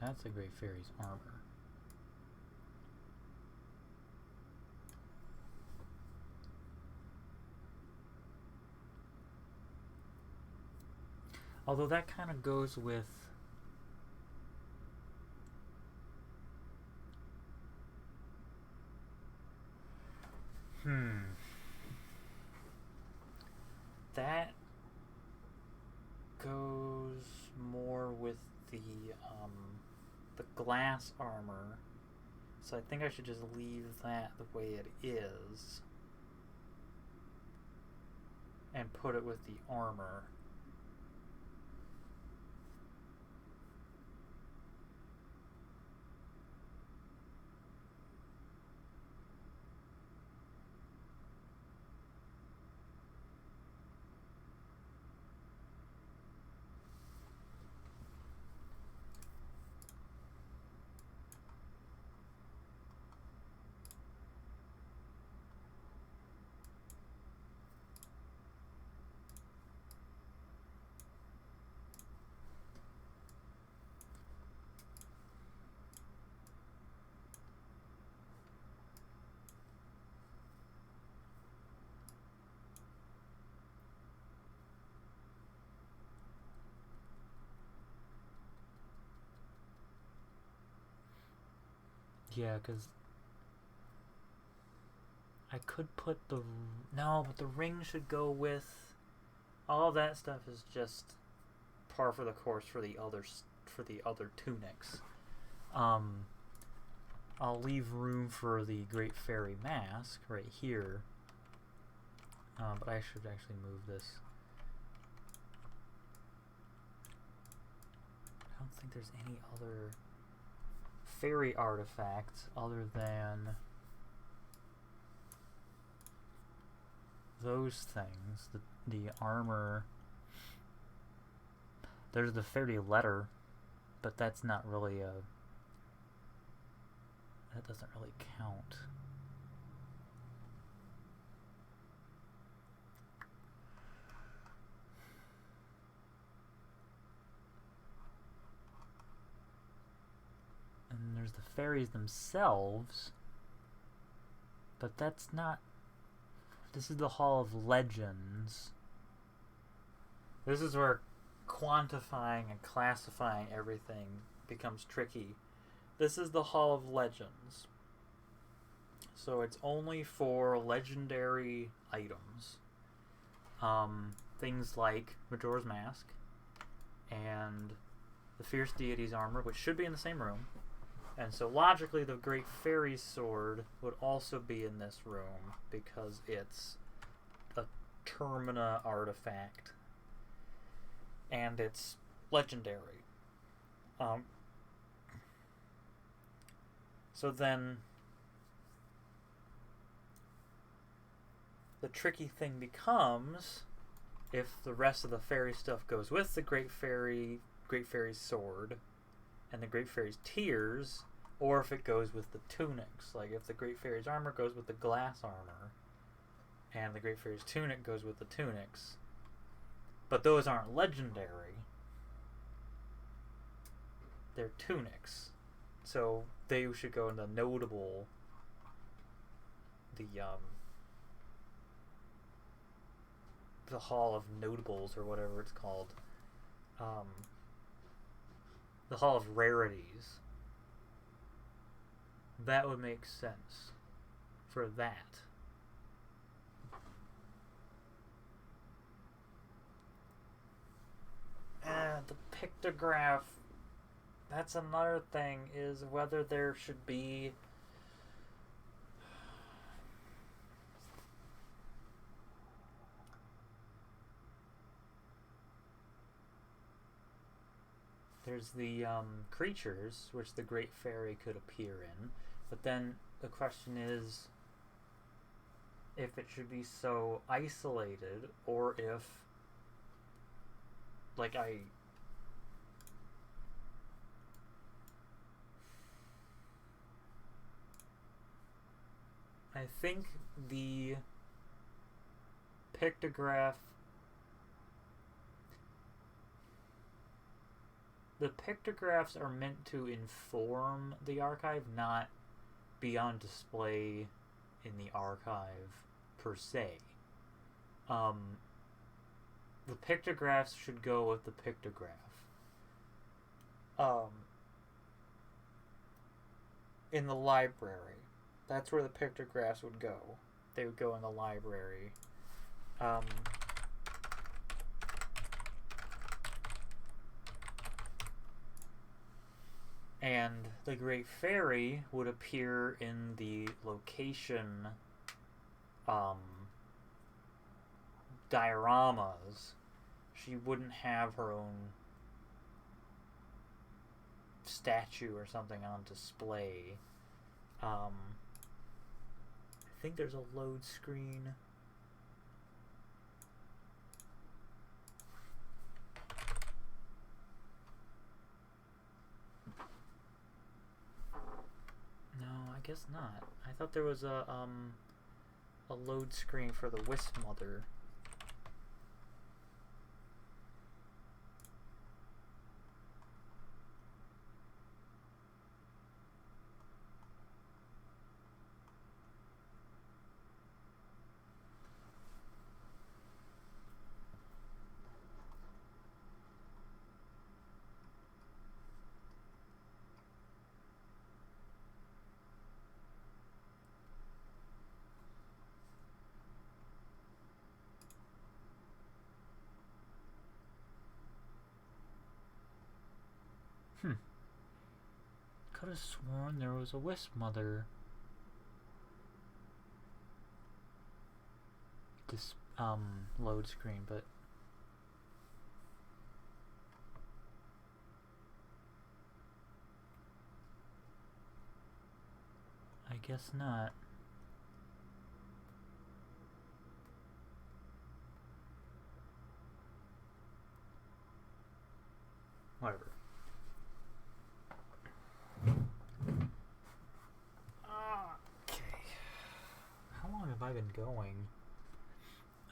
That's the Great Fairy's armor. Although that kind of goes with that goes more with the glass armor. So I think I should just leave that the way it is and put it with the armor. Yeah, because I could put the... No, but the ring should go with... All that stuff is just par for the course for the other tunics. I'll leave room for the Great Fairy Mask right here. But I should actually move this. I don't think there's any other fairy artifacts other than those things. The armor. There's the fairy letter, but that's not really a... That doesn't really count. And there's the fairies themselves, but that's not... This is the Hall of Legends. This is where quantifying and classifying everything becomes tricky. This is the Hall of Legends. So it's only for legendary items. Things like Majora's Mask and the Fierce Deity's armor, which should be in the same room. And so logically the Great Fairy's sword would also be in this room because it's a Termina artifact. And it's legendary. So then the tricky thing becomes if the rest of the fairy stuff goes with the Great Fairy's sword and the Great Fairy's tears, or if it goes with the tunics. Like if the Great Fairy's armor goes with the glass armor and the Great Fairy's tunic goes with the tunics. But those aren't legendary. They're tunics. So they should go in the notable, the Hall of Notables or whatever it's called. The Hall of Rarities. That would make sense for that. And the pictograph, that's another thing, is whether there should be... there's the creatures, which the Great Fairy could appear in. But then the question is if it should be so isolated, or if, like, I think the pictograph... The pictographs are meant to inform the archive, not be on display in the archive per se. The pictographs should go with the pictograph. In the library. That's where the pictographs would go. They would go in the library. And the Great Fairy would appear in the location dioramas. She wouldn't have her own statue or something on display. I think there's a load screen. No, I guess not. I thought there was a load screen for the Wisp Mother. Could have sworn there was a Wisp Mother. This load screen, but I guess not. Whatever. Okay. How long have I been going?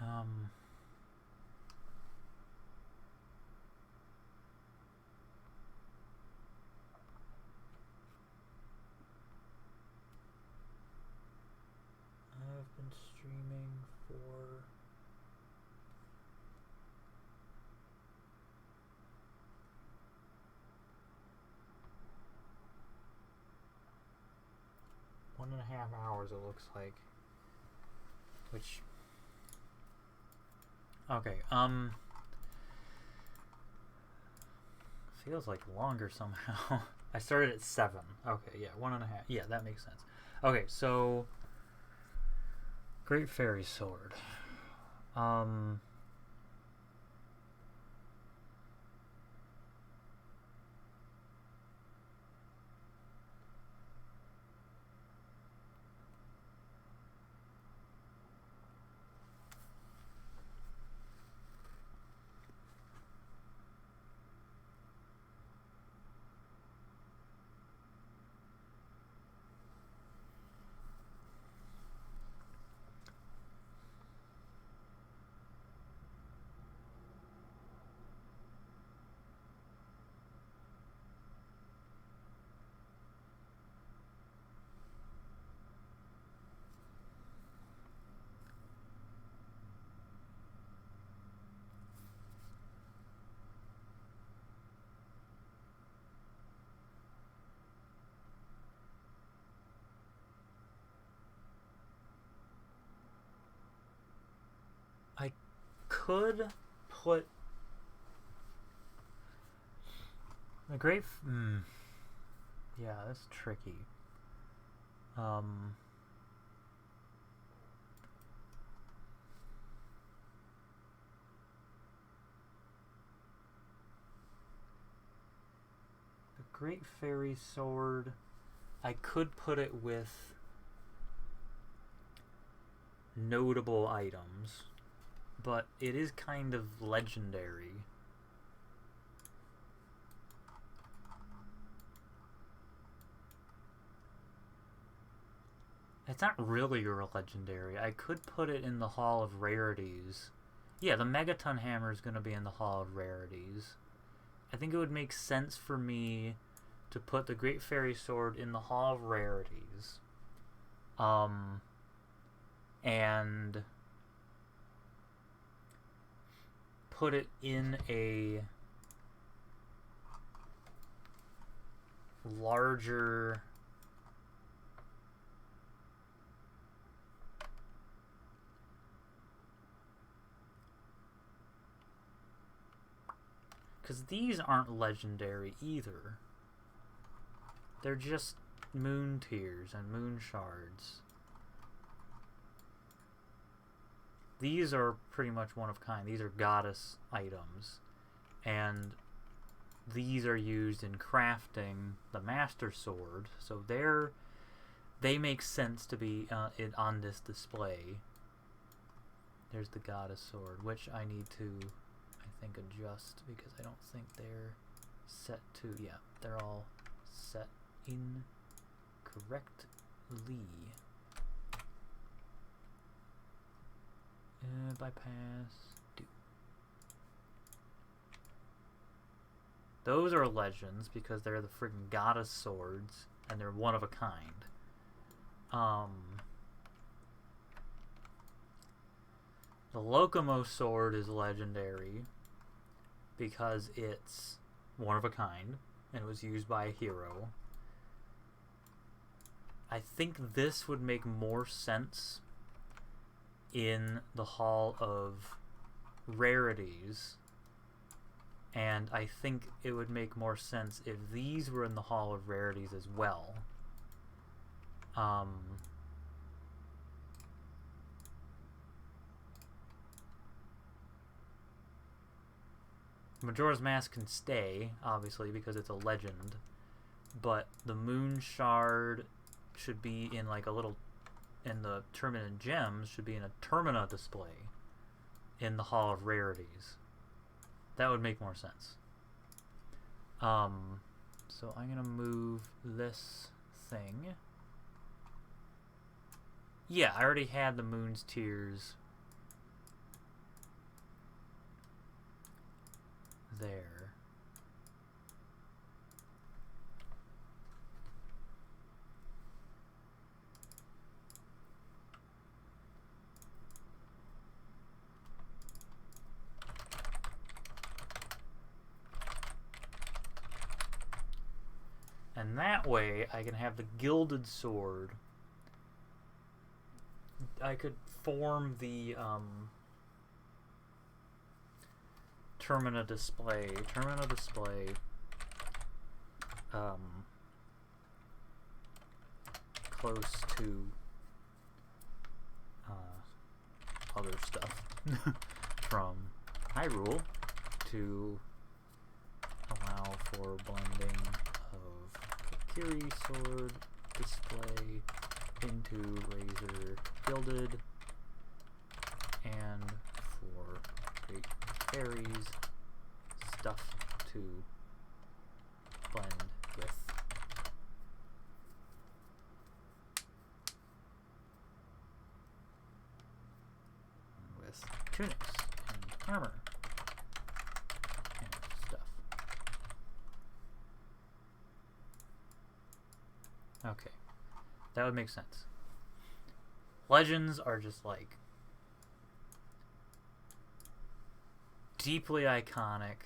I've been streaming for 1.5 hours, it looks like. Which... Okay, feels like longer somehow. I started at 7. Okay, yeah, 1.5. Yeah, that makes sense. Okay, so... Great Fairy Sword. I could put the Great... Yeah, that's tricky. Great Fairy Sword, I could put it with notable items, but it is kind of legendary. It's not really legendary. I could put it in the Hall of Rarities. Yeah, the Megaton Hammer is going to be in the Hall of Rarities. I think it would make sense for me to put the Great Fairy Sword in the Hall of Rarities. And put it in a larger... Because these aren't legendary either. They're just moon tears and moon shards. These are pretty much one of a kind. These are goddess items. And these are used in crafting the Master Sword. So they make sense to be on this display. There's the goddess sword, which I need to... I think adjust because I don't think they're set to, yeah, they're all set incorrectly. Bypass, do. Those are legends because they're the friggin' goddess swords and they're one of a kind. The Locomo sword is legendary because it's one of a kind, and it was used by a hero. I think this would make more sense in the Hall of Rarities, and I think it would make more sense if these were in the Hall of Rarities as well. Majora's Mask can stay, obviously, because it's a legend, but the Moon Shard should be in like a little, and the Termina Gems should be in a Termina display in the Hall of Rarities. That would make more sense. So I'm gonna move this thing. Yeah, I already had the Moon's Tears there. And that way I can have the Gilded Sword. I could form the Termina display. Close to other stuff from Hyrule to allow for blending of Kiri sword display into Razor Gilded, and for Great Fairies stuff to blend with tunics and armor and stuff. Okay, that would make sense. Legends are just like deeply iconic.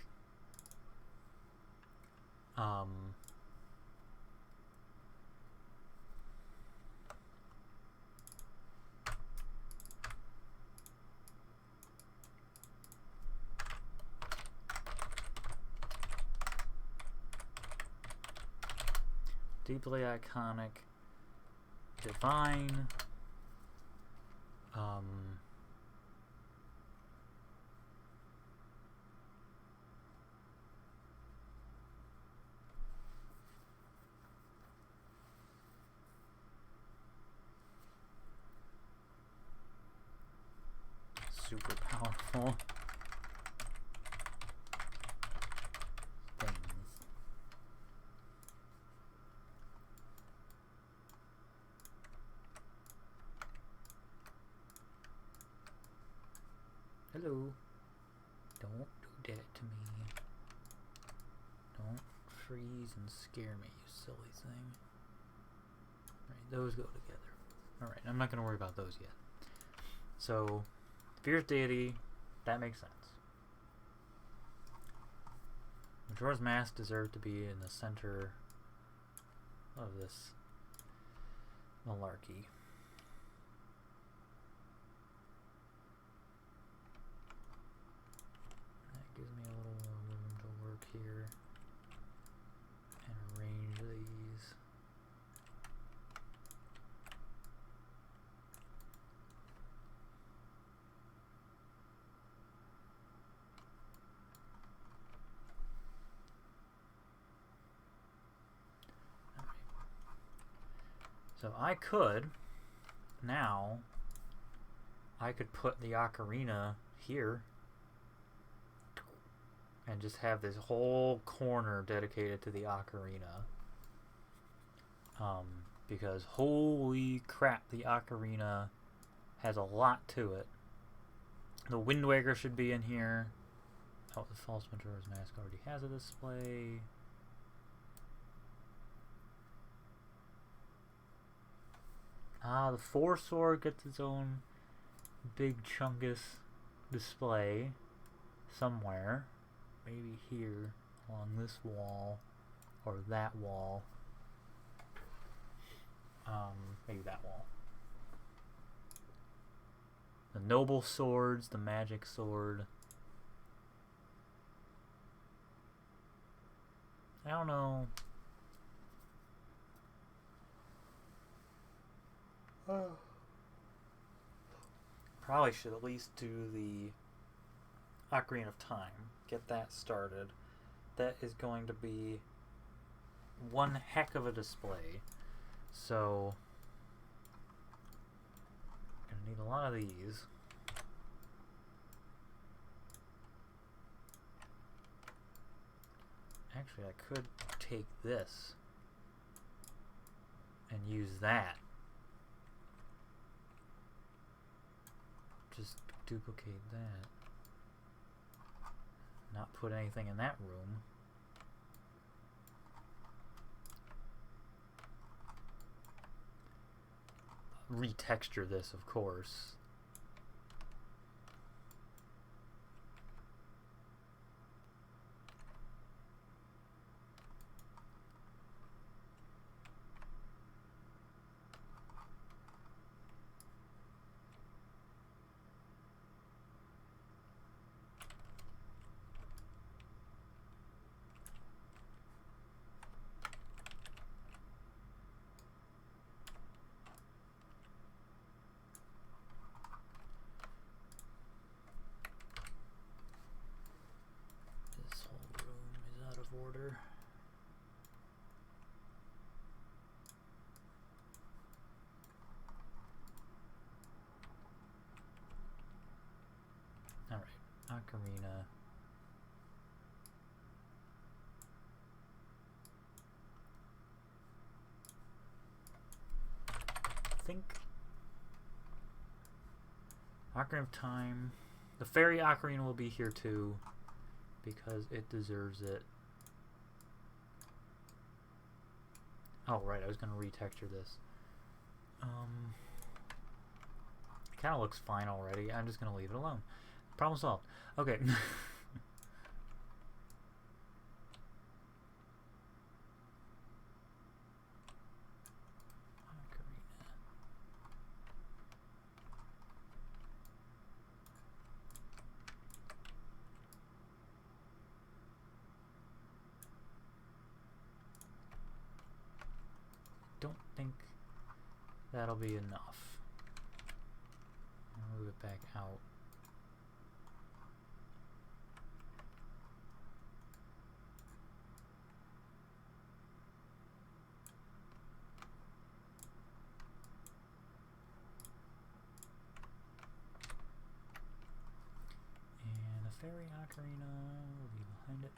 Deeply iconic, divine, super powerful things. Hello. Don't do that to me. Don't freeze and scare me, you silly thing. Right, those go together. Alright, I'm not going to worry about those yet. So, Fierce Deity, that makes sense. Majora's Mask deserved to be in the center of this malarkey. That gives me a little more room to work here and arrange these. So I could, now, I could put the ocarina here and just have this whole corner dedicated to the ocarina. Because holy crap, the ocarina has a lot to it. The Wind Waker should be in here. Oh, the False Majora's Mask already has a display. Ah, the Four Sword gets its own big chungus display somewhere. Maybe here, along this wall, or that wall. Maybe that wall. The Noble Swords, the Magic Sword. I don't know. Probably should at least do the Ocarina of Time. Get that started. That is going to be one heck of a display. So, I'm gonna need a lot of these. Actually, I could take this and use that. Just duplicate that. Not put anything in that room. Retexture this, of course. Order. All right, ocarina. I think Ocarina of Time. The Fairy Ocarina will be here too because it deserves it. Oh, right, I was going to retexture this. It kind of looks fine already. I'm just going to leave it alone. Problem solved. Okay. Don't think that'll be enough. I'll move it back out. Fairy Ocarina will be behind it.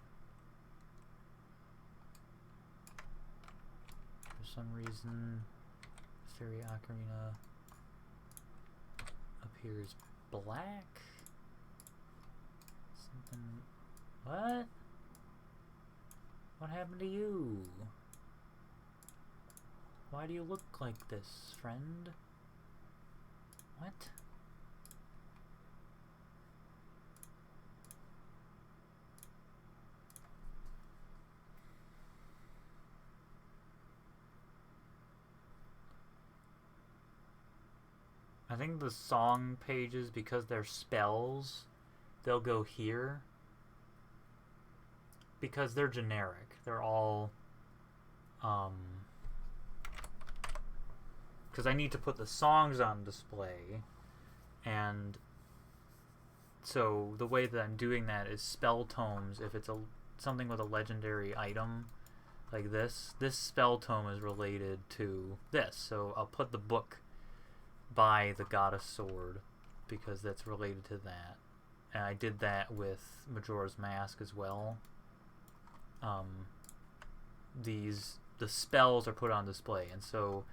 For some reason, Fairy Ocarina appears black. Something. What? What happened to you? Why do you look like this, friend? What? I think the song pages, because they're spells, they'll go here. Because they're generic. They're all, because I need to put the songs on display, and so the way that I'm doing that is spell tomes. If it's something with a legendary item like this spell tome is related to this, so I'll put the book by the Goddess Sword because that's related to that. And I did that with Majora's Mask as well. The spells are put on display, and so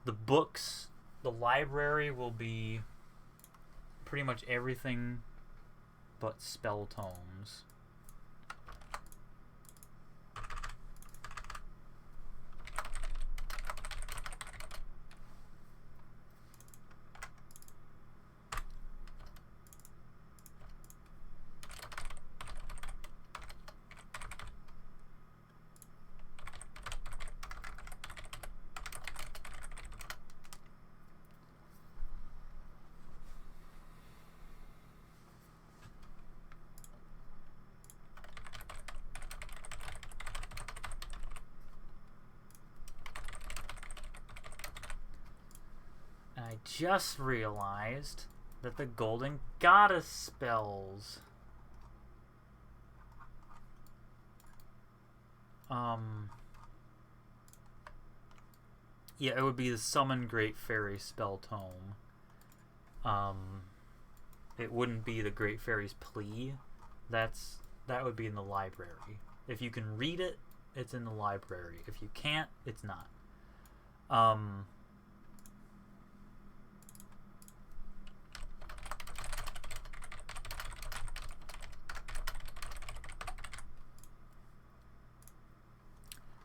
the books, the library will be pretty much everything but spell tomes. I just realized that the Golden Goddess spells. Yeah, it would be the Summon Great Fairy spell tome. It wouldn't be the Great Fairy's plea. That would be in the library. If you can read it, it's in the library. If you can't, it's not.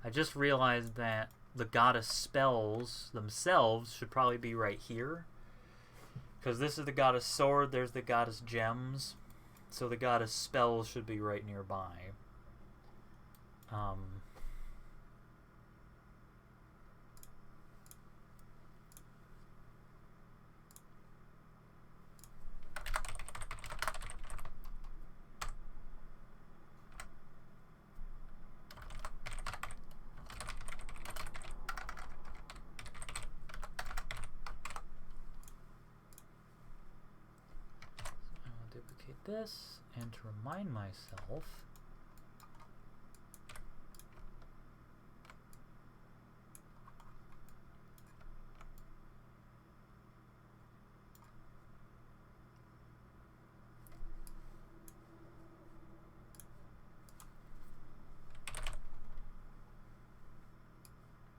I just realized that the goddess spells themselves should probably be right here. Because this is the goddess sword, there's the goddess gems. So the goddess spells should be right nearby. This, and to remind myself,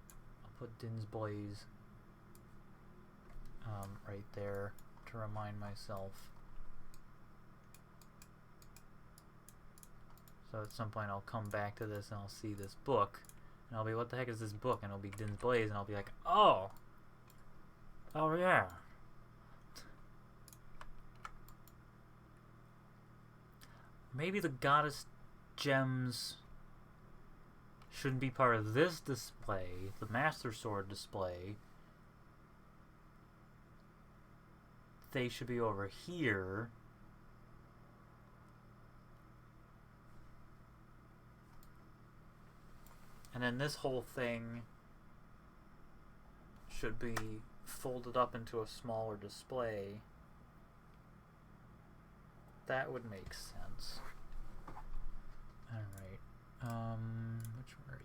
I'll put Din's Blaze right there to remind myself. So at some point I'll come back to this and I'll see this book. And I'll be, what the heck is this book? And it'll be Din's Blaze and I'll be like, oh! Oh yeah! Maybe the goddess gems shouldn't be part of this display, the Master Sword display. They should be over here. And then this whole thing should be folded up into a smaller display. That would make sense. Alright. Which one are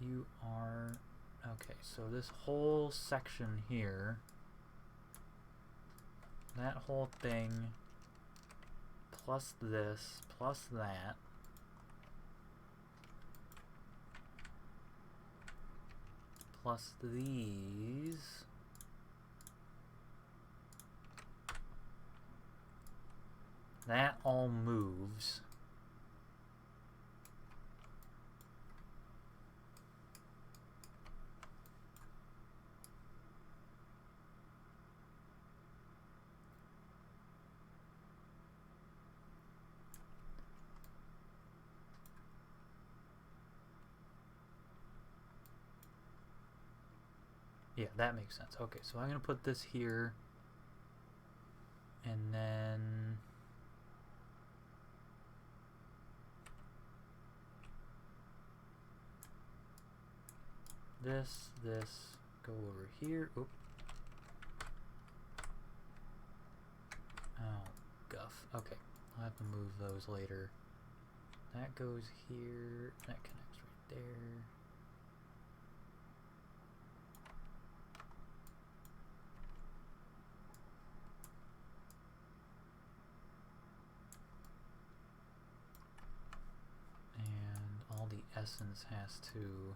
you? You are... Okay, so this whole section here, that whole thing, plus this, plus that. Plus these. That all moves. Yeah, that makes sense. Okay, so I'm going to put this here. And then... this, go over here. Oop. Oh, guff. Okay, I'll have to move those later. That goes here. That connects right there. And all the essence has to...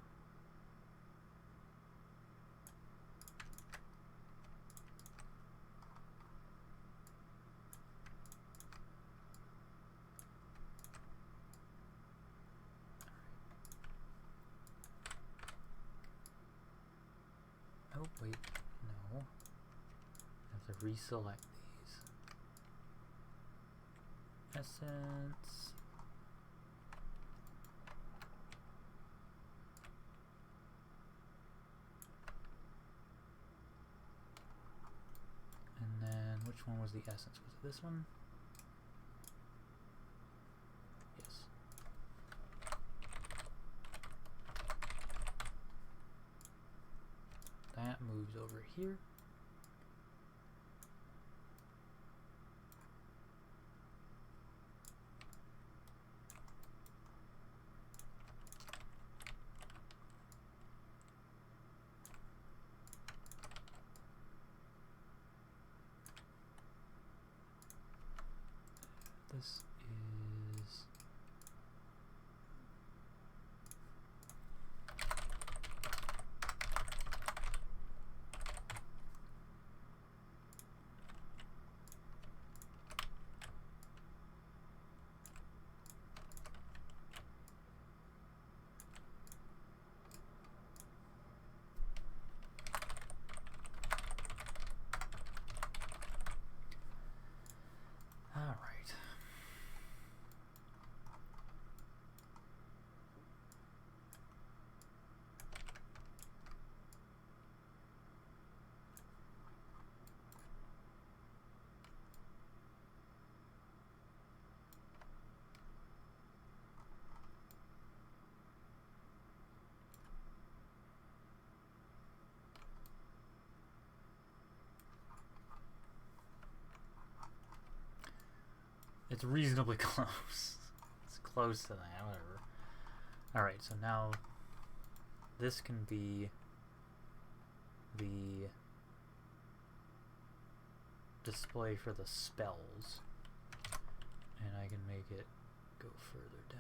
oh, wait, no. I have to reselect these. Essence. And then, which one was the essence? Was it this one? Yes. That moves over here. This is... it's reasonably close. It's close to that, whatever. Alright, so now this can be the display for the spells. And I can make it go further down.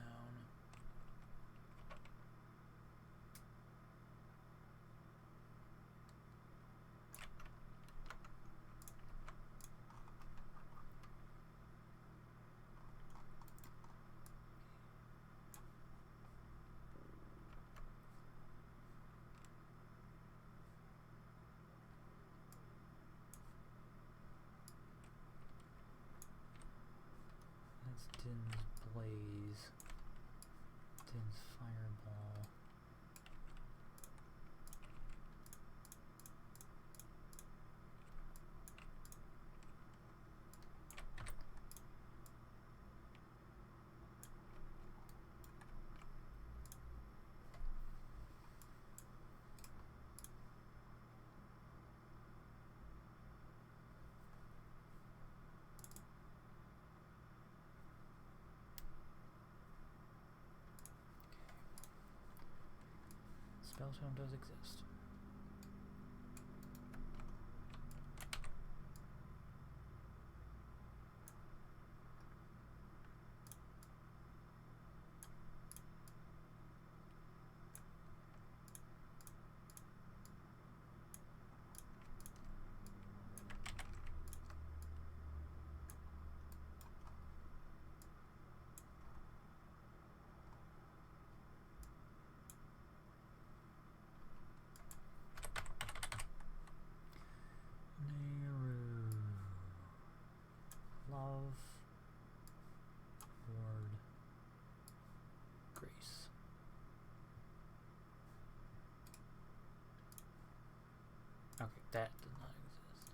Din's Blaze, Din's Fireball. Spellstone does exist. Love. Ward. Grace. Okay, that does not exist.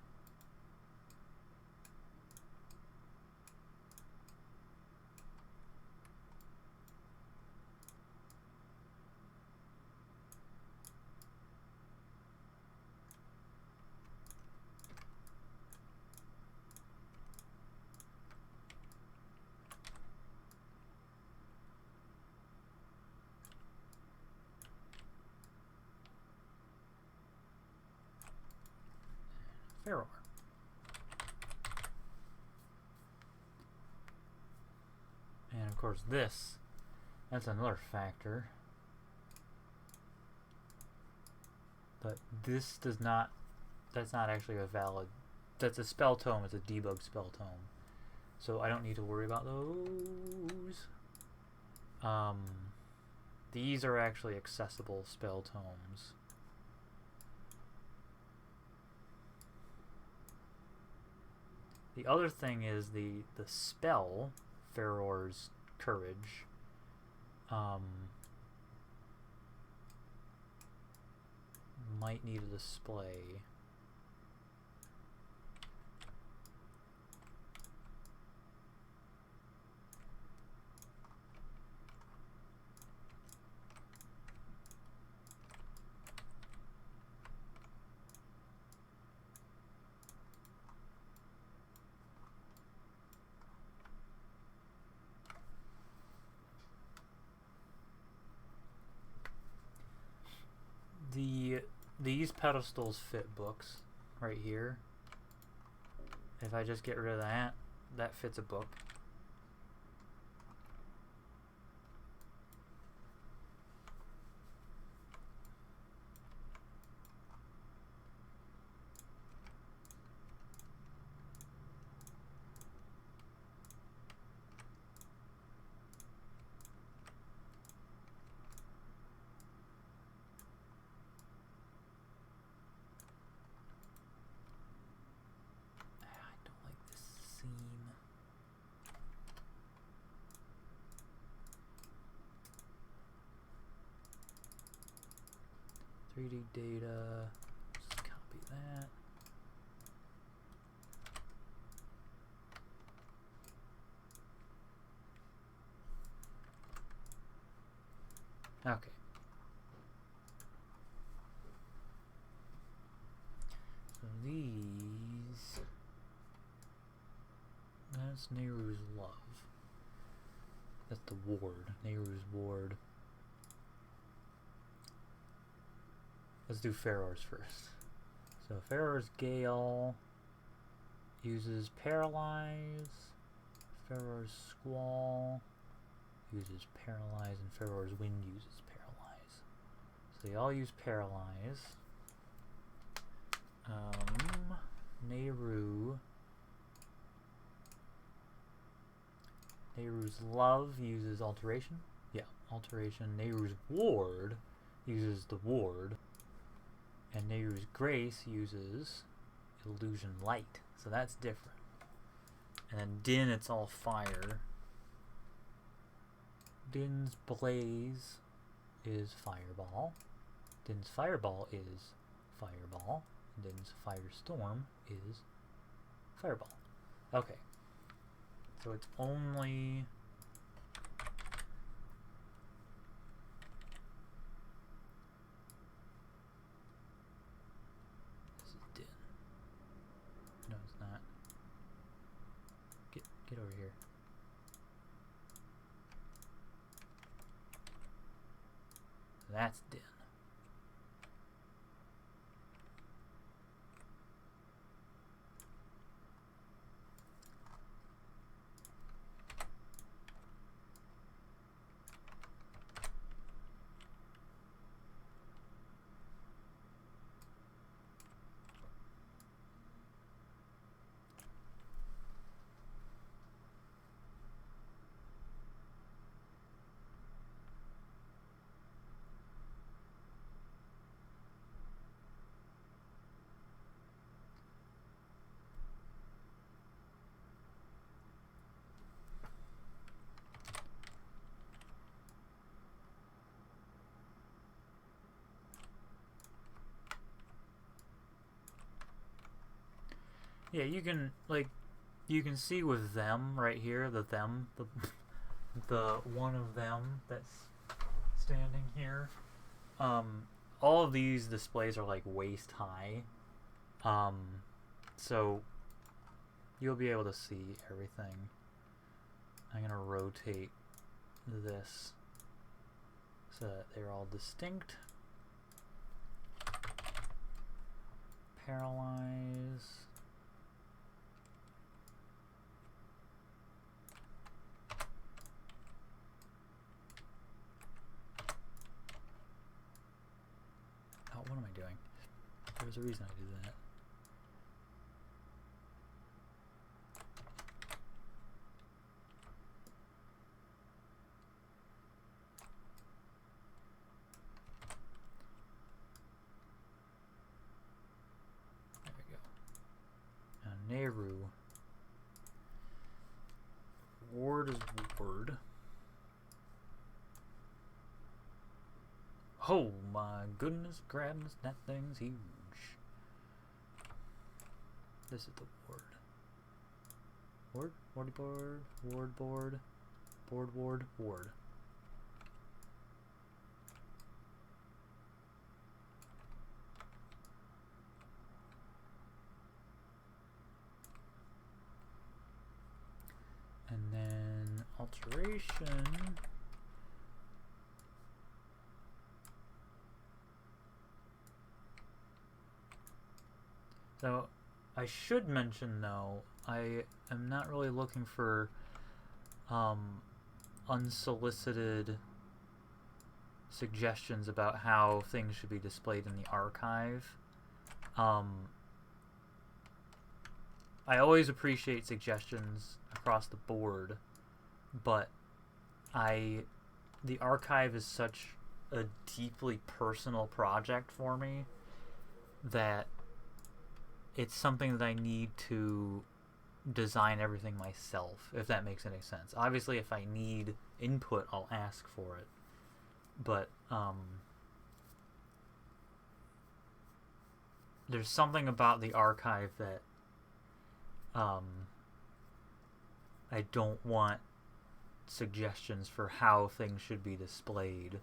Ferror. And of course this, that's another factor. But this does not, that's not actually a valid, that's a spell tome, it's a debug spell tome. So I don't need to worry about those. These are actually accessible spell tomes. The other thing is the spell, Ferror's Courage, might need a display. These pedestals fit books right here. If I just get rid of that, that fits a book. Seam. 3D data, just copy that. Okay. So these, that's Nehru's Love. That's the ward, Nehru's Ward. Let's do Ferror's first. So Ferror's Gale uses Paralyze. Ferror's Squall uses Paralyze, and Ferror's Wind uses Paralyze. So they all use Paralyze. Nehru's Love uses Alteration. Yeah, Alteration. Nehru's Ward uses the Ward. And Nehru's Grace uses Illusion Light. So that's different. And then Din, it's all fire. Din's Blaze is Fireball. Din's Fireball is Fireball. Din's Firestorm is Fireball. Okay. So it's only... This is Din. No, it's not. Get over here. That's Din. Yeah, you can see with them right here, the one of them that's standing here. All of these displays are like waist high. So you'll be able to see everything. I'm gonna rotate this so that they're all distinct. Paralyze. Oh, what am I doing? There's a reason I do that. Nehru. Ward is word. Oh my goodness, grabbing that thing's huge. This is the ward. Ward? Wardy board? Ward board? Board ward? Ward. And then alteration. So I should mention though, I am not really looking for unsolicited suggestions about how things should be displayed in the archive. I always appreciate suggestions across the board, but the archive is such a deeply personal project for me that it's something that I need to design everything myself, if that makes any sense. Obviously, if I need input, I'll ask for it, but there's something about the archive that I don't want suggestions for how things should be displayed.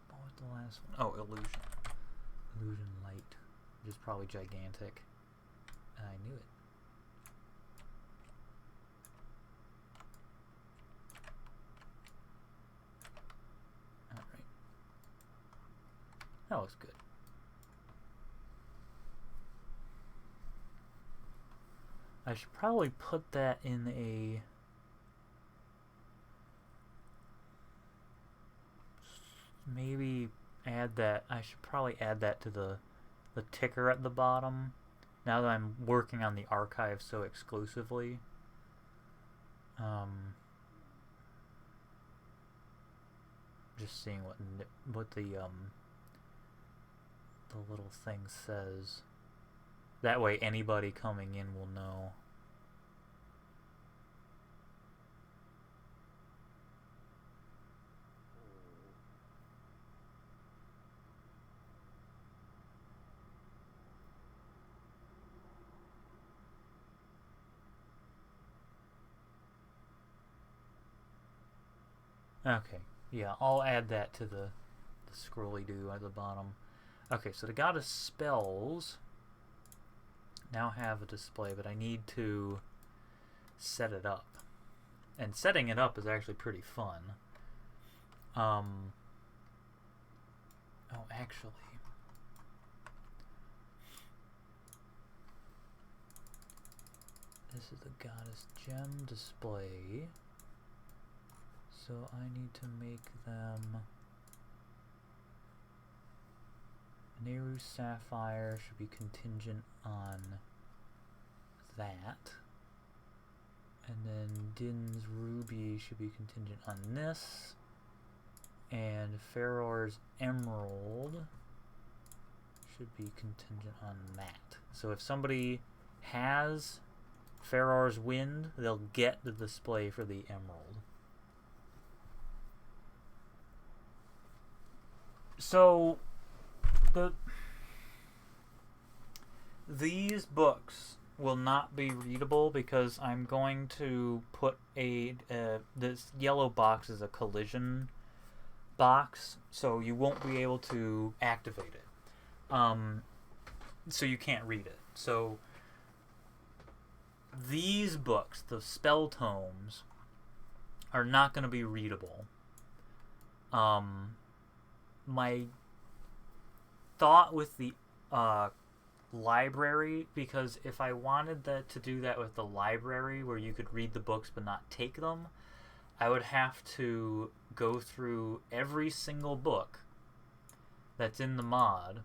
What was the last one? Oh, illusion. Illusion light, which is probably gigantic. And I knew it. Alright. That looks good. I should probably put that in a... Maybe add that... I should probably add that to the ticker at the bottom. Now that I'm working on the archive so exclusively. Just seeing what the little thing says. That way anybody coming in will know. Okay, yeah, I'll add that to the scrolly-doo at the bottom. Okay, so the goddess spells now have a display, but I need to set it up. And setting it up is actually pretty fun. Oh, actually... This is the goddess gem display. So I need to make them... Nehru Sapphire should be contingent on that. And then Din's Ruby should be contingent on this. And Faror's Emerald should be contingent on that. So if somebody has Faror's Wind, they'll get the display for the Emerald. So These books will not be readable because I'm going to put this yellow box is a collision box, so you won't be able to activate it. So you can't read it. So these books, the spell tomes, are not going to be readable. My thought with the library, because if I wanted to do that with the library where you could read the books but not take them, I would have to go through every single book that's in the mod,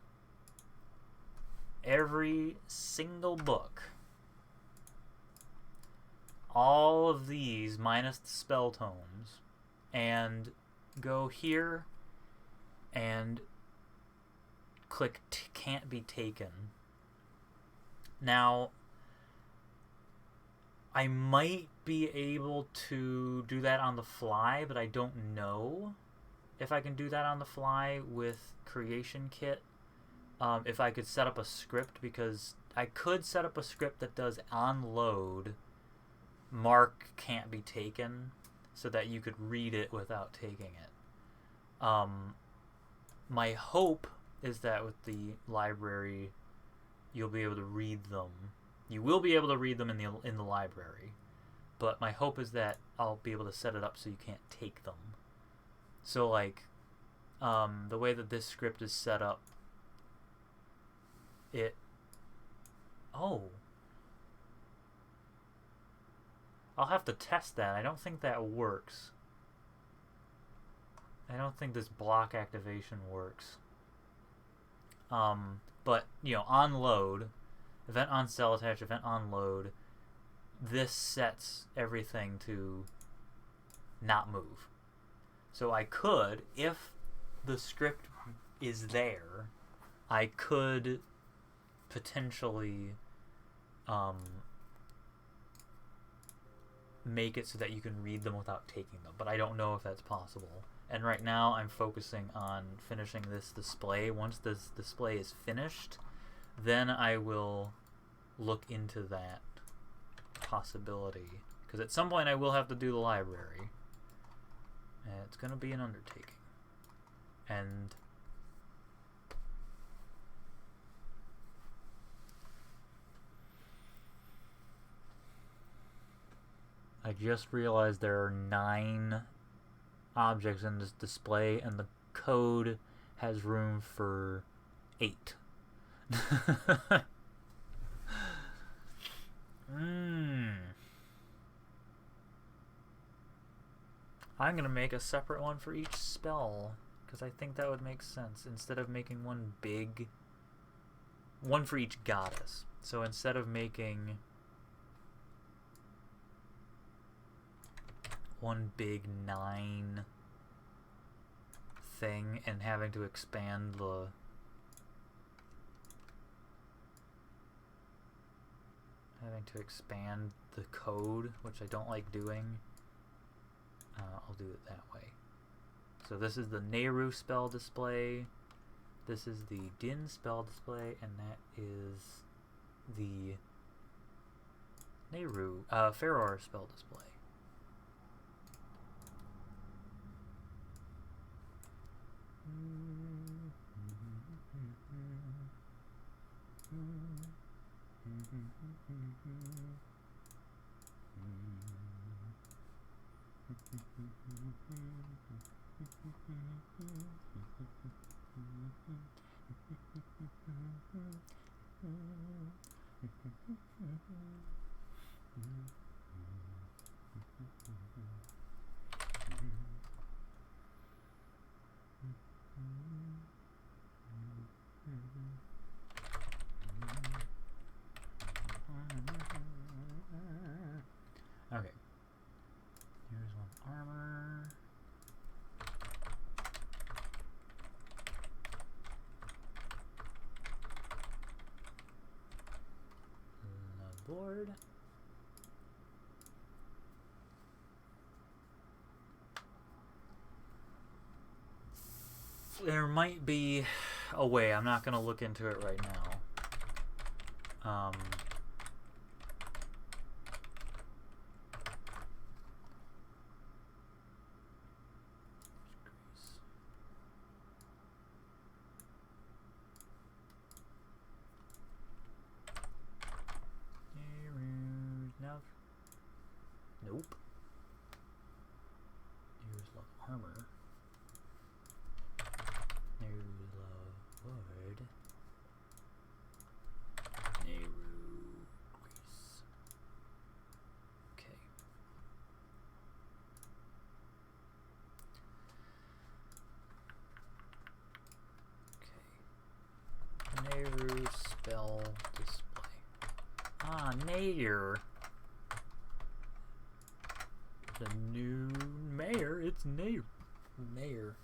every single book, all of these minus the spell tomes, and go here and click can't be taken. Now, I might be able to do that on the fly, but I don't know if I can do that on the fly with Creation Kit. If I could set up a script, because I could set up a script that does on load mark can't be taken so that you could read it without taking it. My hope is that with the library you'll be able to read them. You will be able to read them in the library, but my hope is that I'll be able to set it up so you can't take them. So like the way that this script is set up, I'll have to test that. I don't think that works. I don't think this block activation works. But, on load, event on cell attach, event on load, this sets everything to not move. So I could, if the script is there, I could potentially make it so that you can read them without taking them, but I don't know if that's possible. And right now I'm focusing on finishing this display. Once this display is finished, then I will look into that possibility, because at some point I will have to do the library, and it's going to be an undertaking. And I just realized there are 9 objects in this display, and the code has room for 8. I'm gonna make a separate one for each spell, because I think that would make sense, instead of making one for each goddess. So instead of making one big 9 thing and having to expand the code, which I don't like doing, I'll do it that way. So this is the Nehru spell display, this is the Din spell display, and that is the Nehru Ferror spell display. Okay. Here's one armor. The board. There might be away. I'm not gonna look into it right now. Nope. Here's love armor. Here's love wood. Nehru grease. Okay. Okay. Nehru spell display. Ah, Nair. The new mayor, it's Nair. Mayor.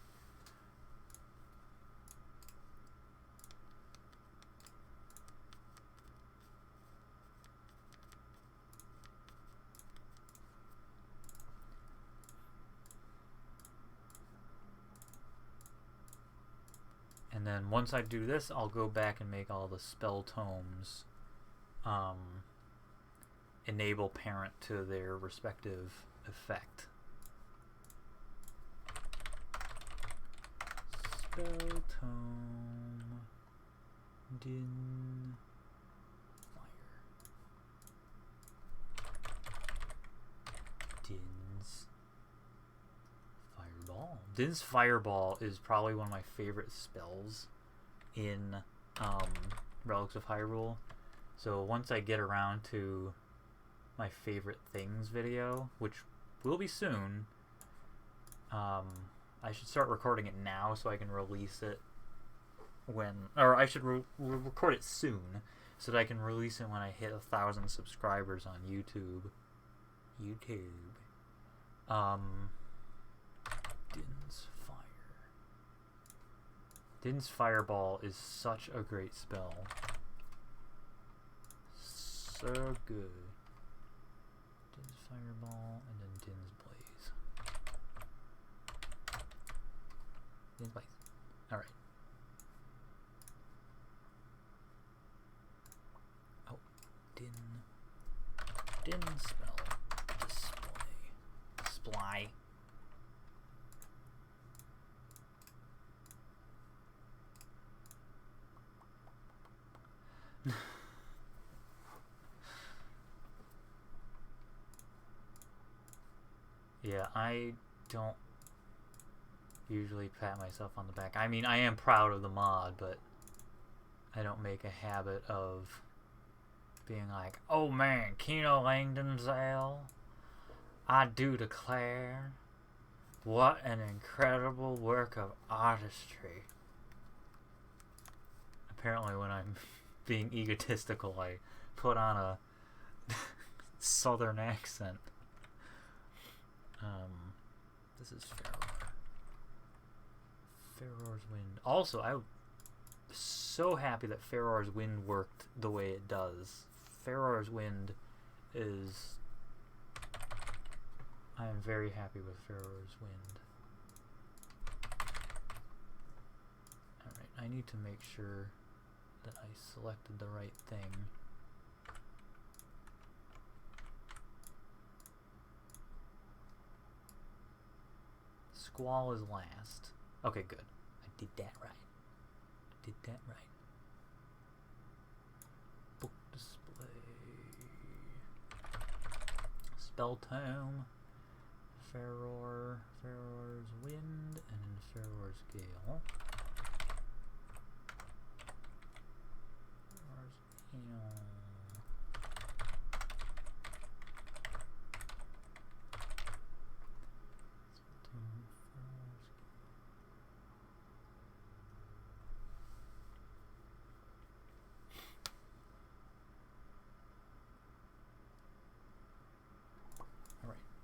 And then once I do this, I'll go back and make all the spell tomes enable parent to their respective effect. Spell tome din fire. Din's fireball. Din's fireball is probably one of my favorite spells in Relics of Hyrule. So once I get around to my favorite things video, which will be soon, I should start recording it now so I can release it when, or I should record it soon so that I can release it when I hit 1,000 subscribers on YouTube. Din's Fire. Din's Fireball is such a great spell. So good. Din's Fireball and then Din's Blaze. Din's Blaze. Alright. Oh. Din spell. Display. Yeah, I don't usually pat myself on the back. I mean, I am proud of the mod, but I don't make a habit of being like, oh man, Kino Langdonzale, I do declare, what an incredible work of artistry. Apparently when I'm being egotistical, I put on a southern accent. This is Farrower. Farrower's Wind. Also, I'm so happy that Farrower's Wind worked the way it does. Farrower's Wind is... I am very happy with Farrower's Wind. Alright, I need to make sure that I selected the right thing. Squall is last. Okay, good. I did that right. Book display. Spell tome. Farrower's Wind, and then Farrower's Gale. Farrower's Gale.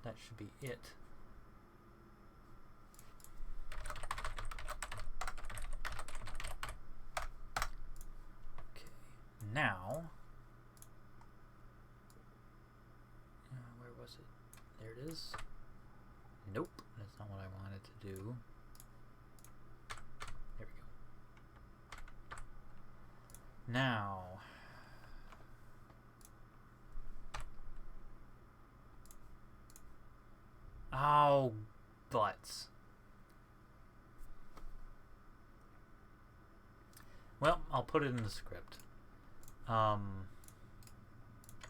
That should be it. Okay, now, where was it? There it is. Nope, that's not what I wanted to do. There we go. Now, oh, butts. Well, I'll put it in the script.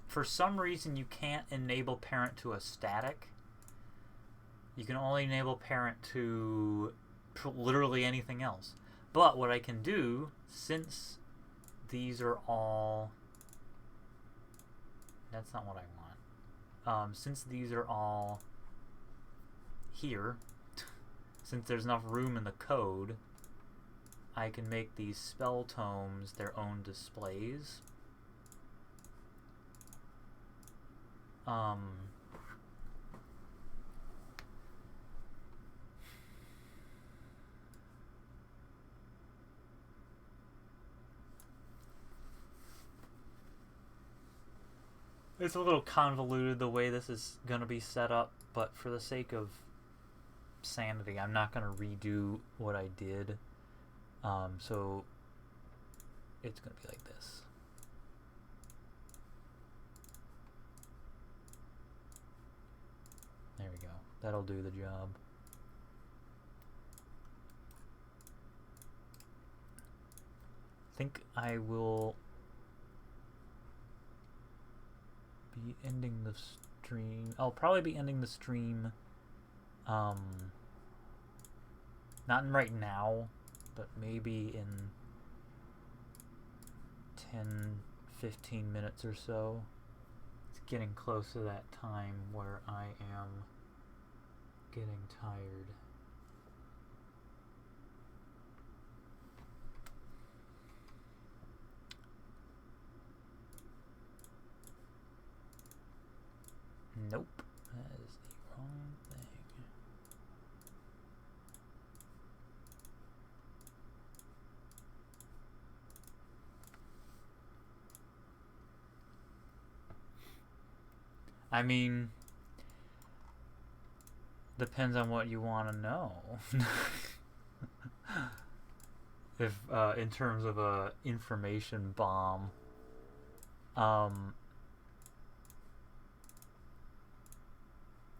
For some reason, you can't enable parent to a static. You can only enable parent to literally anything else. But what I can do, since these are all... That's not what I want. Since these are all here, since there's enough room in the code, I can make these spell tomes their own displays. It's a little convoluted the way this is going to be set up, but for the sake of sanity, I'm not going to redo what I did. So it's going to be like this. There we go. That'll do the job. I think I will be ending the stream. I'll probably be ending the stream not right now, but maybe in 10-15 minutes or so. It's getting close to that time where I am getting tired. Nope, that is the wrong thing. I mean, depends on what you want to know. If in terms of a information bomb,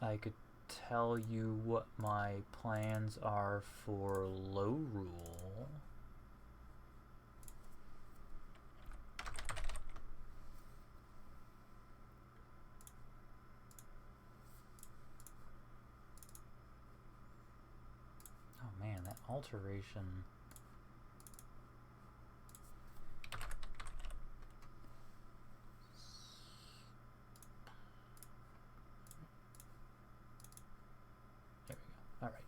I could tell you what my plans are for Hyrule. Oh man, that alteration. All right.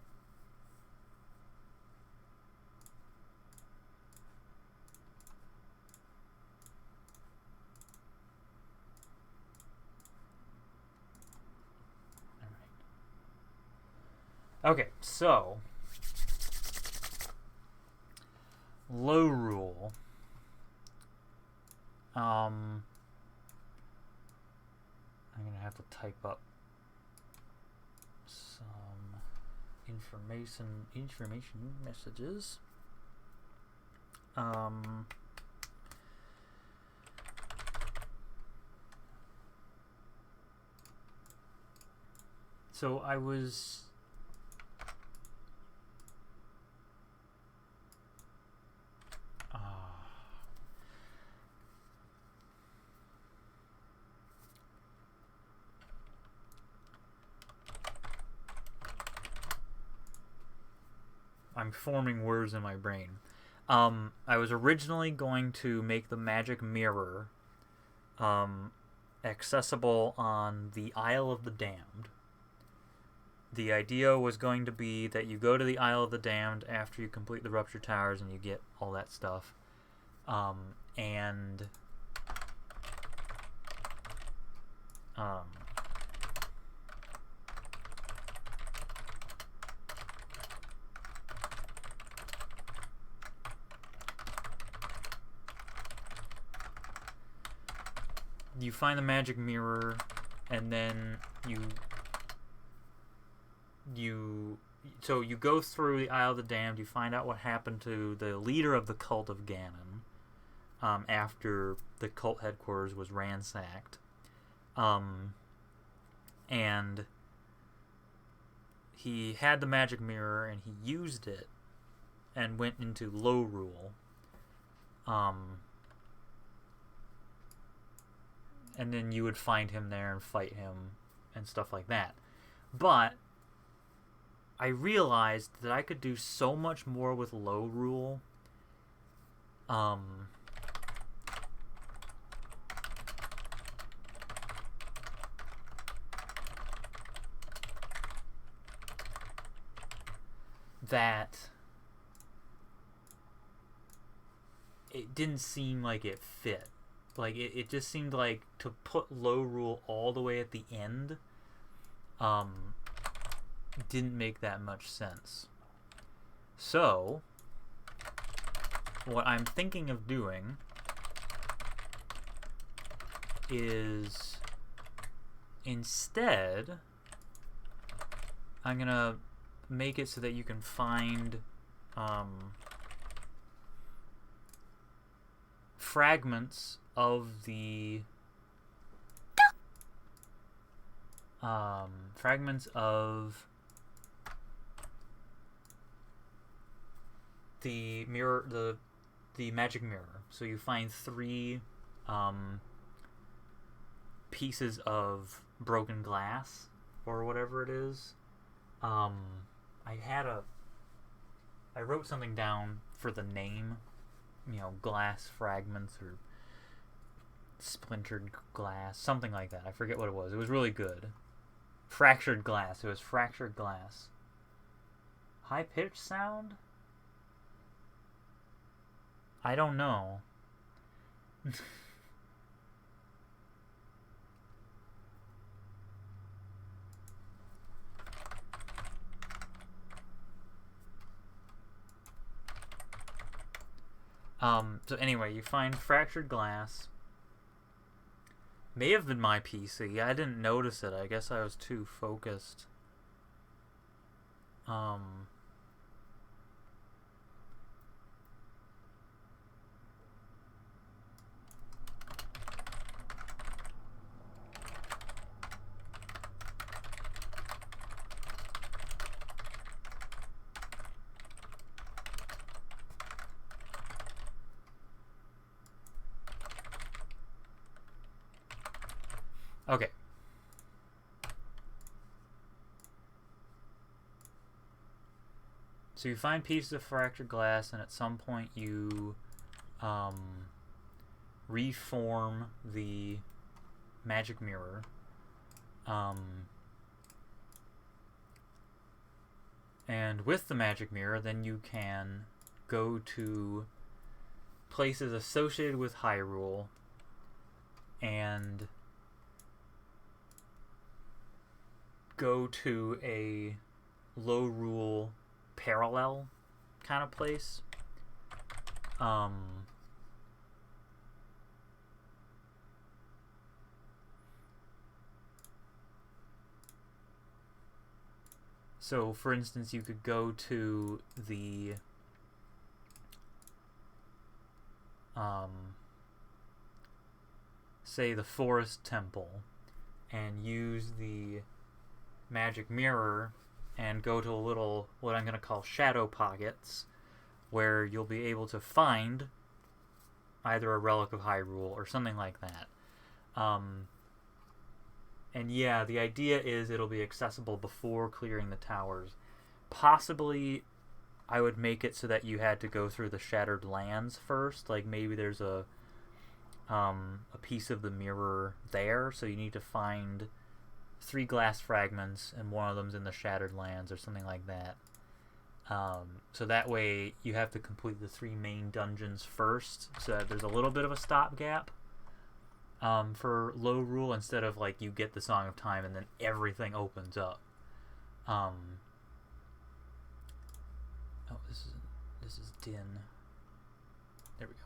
Okay, so Hyrule. I'm gonna have to type up some information messages. So I was I'm forming words in my brain. I was originally going to make the magic mirror accessible on the Isle of the Damned. The idea was going to be that you go to the Isle of the Damned after you complete the Rupture Towers and you get all that stuff. And you find the magic mirror, and then so you go through the Isle of the Damned, you find out what happened to the leader of the cult of Ganon, after the cult headquarters was ransacked. And he had the magic mirror and he used it and went into Hyrule. And then you would find him there and fight him and stuff like that. But I realized that I could do so much more with Hyrule. That it didn't seem like it fit. Like, it just seemed like to put Hyrule all the way at the end didn't make that much sense. So, what I'm thinking of doing is, instead, I'm gonna make it so that you can find fragments of the mirror, the magic mirror. So you find 3 pieces of broken glass or whatever it is. I wrote something down for the name, glass fragments or splintered glass, something like that. I forget what it was. It was really good. Fractured glass. It was fractured glass. High-pitched sound? I don't know. So anyway, you find fractured glass. May have been my PC. I didn't notice it. I guess I was too focused. Okay. So you find pieces of fractured glass, and at some point you reform the magic mirror. And with the magic mirror, then you can go to places associated with Hyrule and go to a Hyrule parallel kind of place. So, for instance, you could go to the say the Forest Temple and use the magic mirror and go to a little, what I'm going to call shadow pockets, where you'll be able to find either a relic of Hyrule or something like that. And yeah, the idea is it'll be accessible before clearing the towers. Possibly I would make it so that you had to go through the Shattered Lands first. Like maybe there's a piece of the mirror there, so you need to find 3 glass fragments, and one of them's in the Shattered Lands or something like that. So that way you have to complete the 3 main dungeons first, so that there's a little bit of a stopgap for Hyrule, instead of like you get the Song of Time and then everything opens up. Oh, this is Din. There we go.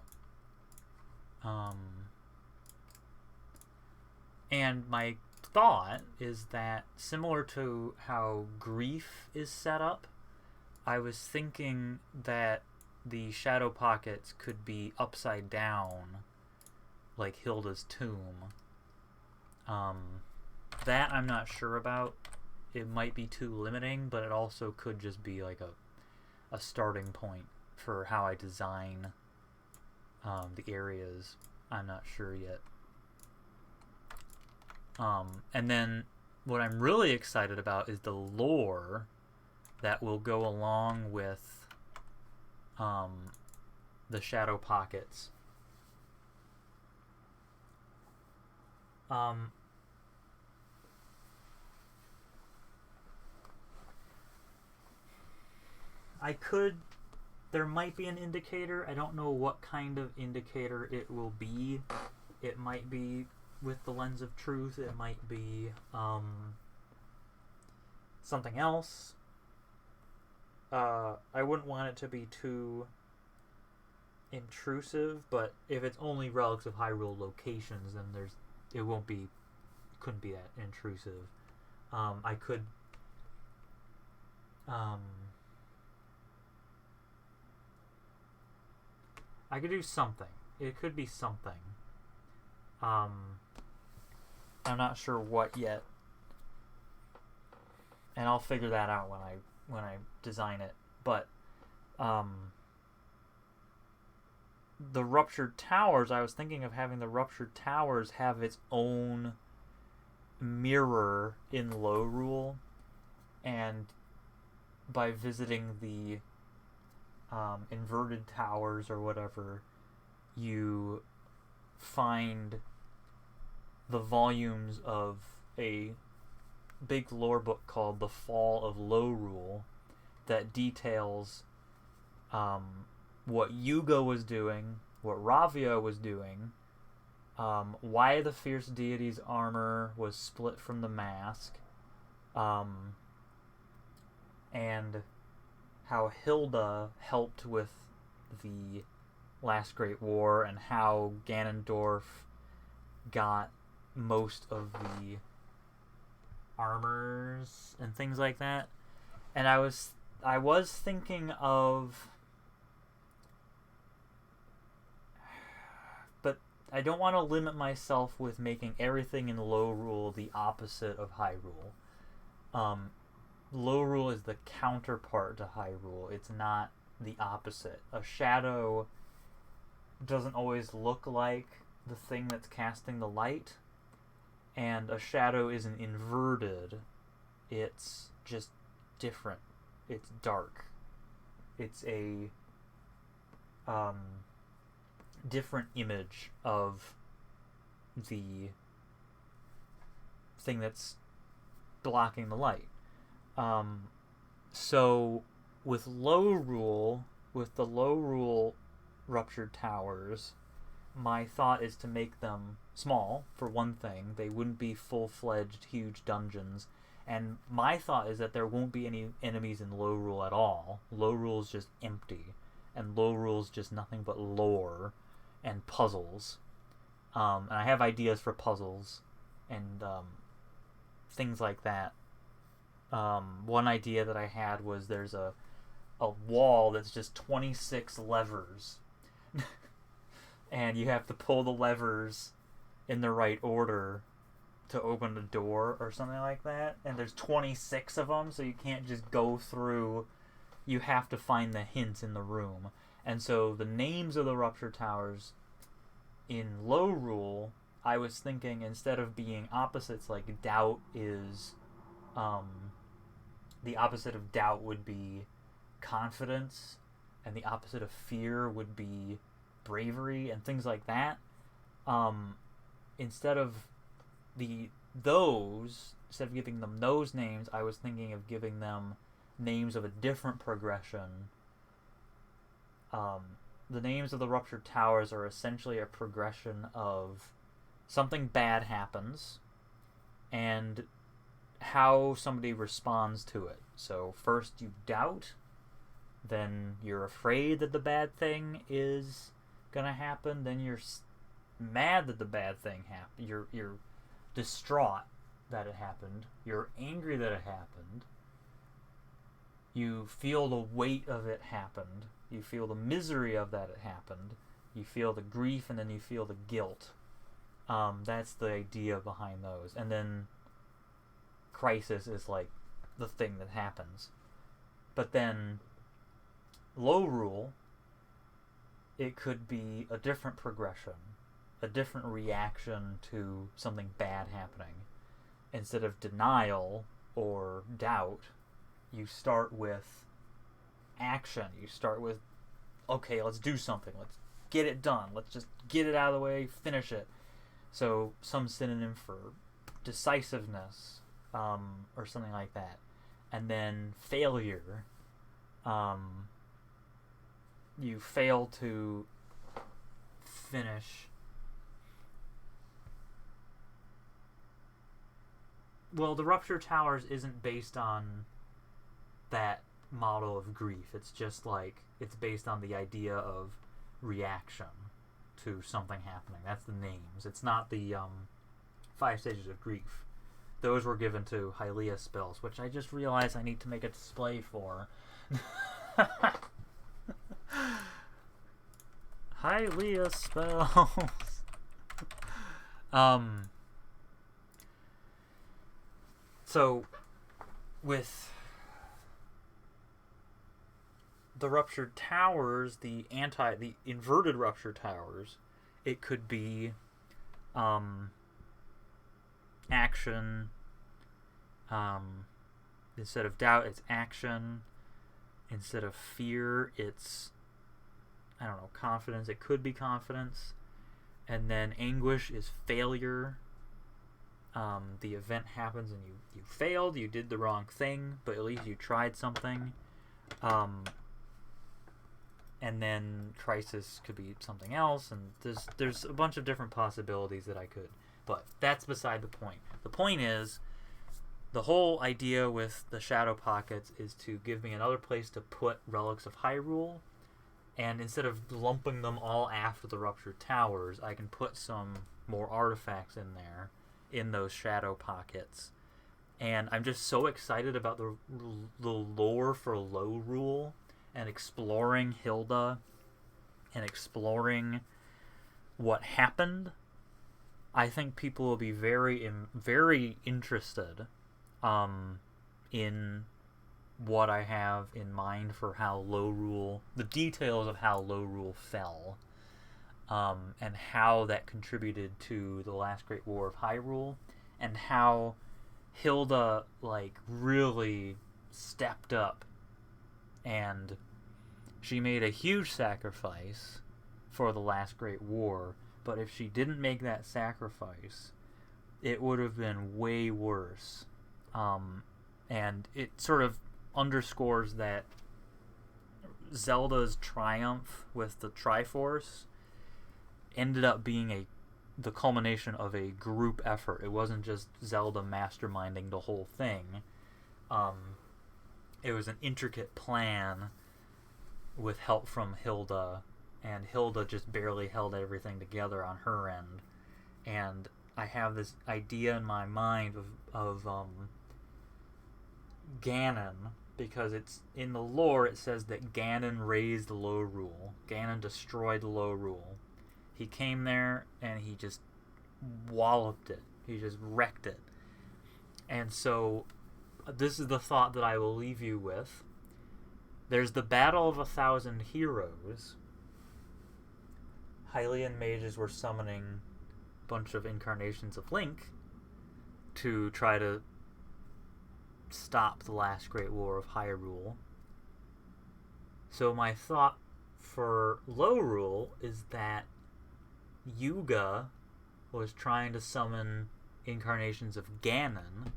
And my thought is that, similar to how Grief is set up, I was thinking that the shadow pockets could be upside down, like Hilda's tomb. That I'm not sure about. It might be too limiting, but it also could just be like a starting point for how I design the areas. I'm not sure yet. And then what I'm really excited about is the lore that will go along with the shadow pockets. There might be an indicator. I don't know what kind of indicator it will be. It might be with the lens of truth. It might be something else. I wouldn't want it to be too intrusive, but if it's only Relics of Hyrule locations, then couldn't be that intrusive. I could do something. It could be something. I'm not sure what yet, and I'll figure that out when I design it. But the Ruptured Towers, I was thinking of having the Ruptured Towers have its own mirror in Lorule, and by visiting the inverted towers or whatever, you find the volumes of a big lore book called The Fall of Lorule that details what Yuga was doing, what Ravia was doing, why the Fierce Deity's armor was split from the mask, and how Hilda helped with the Last Great War, and how Ganondorf got most of the armors and things like that. And I was thinking of, but I don't want to limit myself with making everything in Lorule the opposite of Hyrule. Lorule is the counterpart to Hyrule. It's not the opposite. A shadow doesn't always look like the thing that's casting the light, and a shadow isn't inverted. It's just different. It's dark. It's a different image of the thing that's blocking the light. So with the Lorule Ruptured Towers, my thought is to make them small, for one thing. They wouldn't be full-fledged huge dungeons, and my thought is that there won't be any enemies in Lorule at all. Lorule's just empty, and Lorule's just nothing but lore and puzzles. And I have ideas for puzzles and things like that. One idea that I had was there's a wall that's just 26 levers. And you have to pull the levers in the right order to open the door or something like that. And there's 26 of them, so you can't just go through. You have to find the hints in the room. And so the names of the Ruptured Towers in Lorule, I was thinking, instead of being opposites, like doubt is... the opposite of doubt would be confidence, and the opposite of fear would be bravery and things like that. Instead of giving them those names, I was thinking of giving them names of a different progression. The names of the Ruptured Towers are essentially a progression of something bad happens and how somebody responds to it. So first you doubt, then you're afraid that the bad thing is gonna happen, then you're mad that the bad thing happened, you're distraught that it happened, you're angry that it happened, You feel the weight of it happened. You feel the misery of that it happened. You feel the grief, and then you feel the guilt. That's the idea behind those. And then crisis is like the thing that happens. But then low rule, it could be a different progression, a different reaction to something bad happening. Instead of denial or doubt, you start with action. You start with, okay, let's do something. Let's get it done. Let's just get it out of the way, finish it. So some synonym for decisiveness, or something like that. And then failure. You fail to finish. Well, the Rupture Towers isn't based on that model of grief. It's just like, it's based on the idea of reaction to something happening. That's the names. It's not the 5 stages of grief. Those were given to Hylia spells, which I just realized I need to make a display for. Hylia spells. So with the Ruptured Towers, the inverted Ruptured Towers, it could be action. Instead of doubt, it's action. Instead of fear, it's, I don't know, confidence. It could be confidence. And then anguish is failure. The event happens and you failed, you did the wrong thing, but at least you tried something. And then crisis could be something else, and there's a bunch of different possibilities that I could. But that's beside the point. The point is, the whole idea with the Shadow Pockets is to give me another place to put Relics of Hyrule, and instead of lumping them all after the Ruptured Towers, I can put some more artifacts in there, in those Shadow Pockets. And I'm just so excited about the lore for Low Rule, and exploring Hilda, and exploring what happened. I think people will be very, very interested in what I have in mind for how Low Rule, the details of how Low Rule fell, and how that contributed to the Last Great War of Hyrule, and how Hilda, like, really stepped up, and she made a huge sacrifice for the Last Great War, but if she didn't make that sacrifice, it would have been way worse. And it sort of underscores that Zelda's triumph with the Triforce ended up being the culmination of a group effort. It wasn't just Zelda masterminding the whole thing. It was an intricate plan with help from Hilda, and Hilda just barely held everything together on her end. And I have this idea in my mind of Ganon, because it's in the lore. It says that Ganon raised Low Rule. Ganon destroyed Low Rule. He came there and he just walloped it. He just wrecked it. And so this is the thought that I will leave you with. There's the Battle of 1,000 Heroes. Hylian mages were summoning a bunch of incarnations of Link to try to stop the Last Great War of Hyrule. So my thought for Low Rule is that Yuga was trying to summon incarnations of Ganon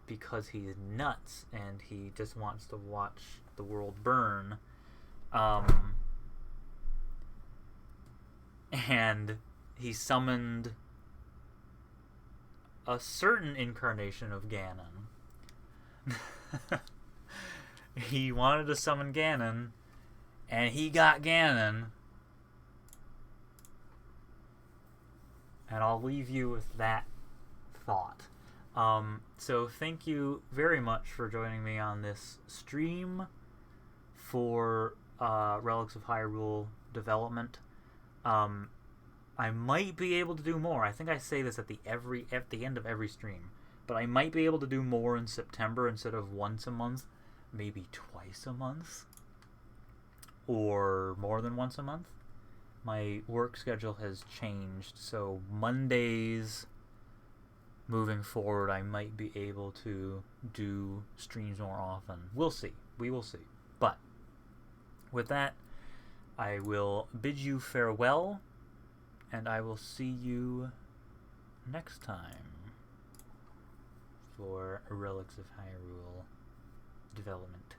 because he's nuts and he just wants to watch the world burn. And he summoned a certain incarnation of Ganon. He wanted to summon Ganon, and he got Ganon. And I'll leave you with that thought. So thank you very much for joining me on this stream for Relics of Hyrule development. Um, I might be able to do more. I think I say this at the end of every stream, but I might be able to do more in September instead of once a month, maybe twice a month, or more than once a month. My work schedule has changed, so Mondays moving forward, I might be able to do streams more often. We'll see. We will see. But with that, I will bid you farewell, and I will see you next time for Relics of Hyrule development.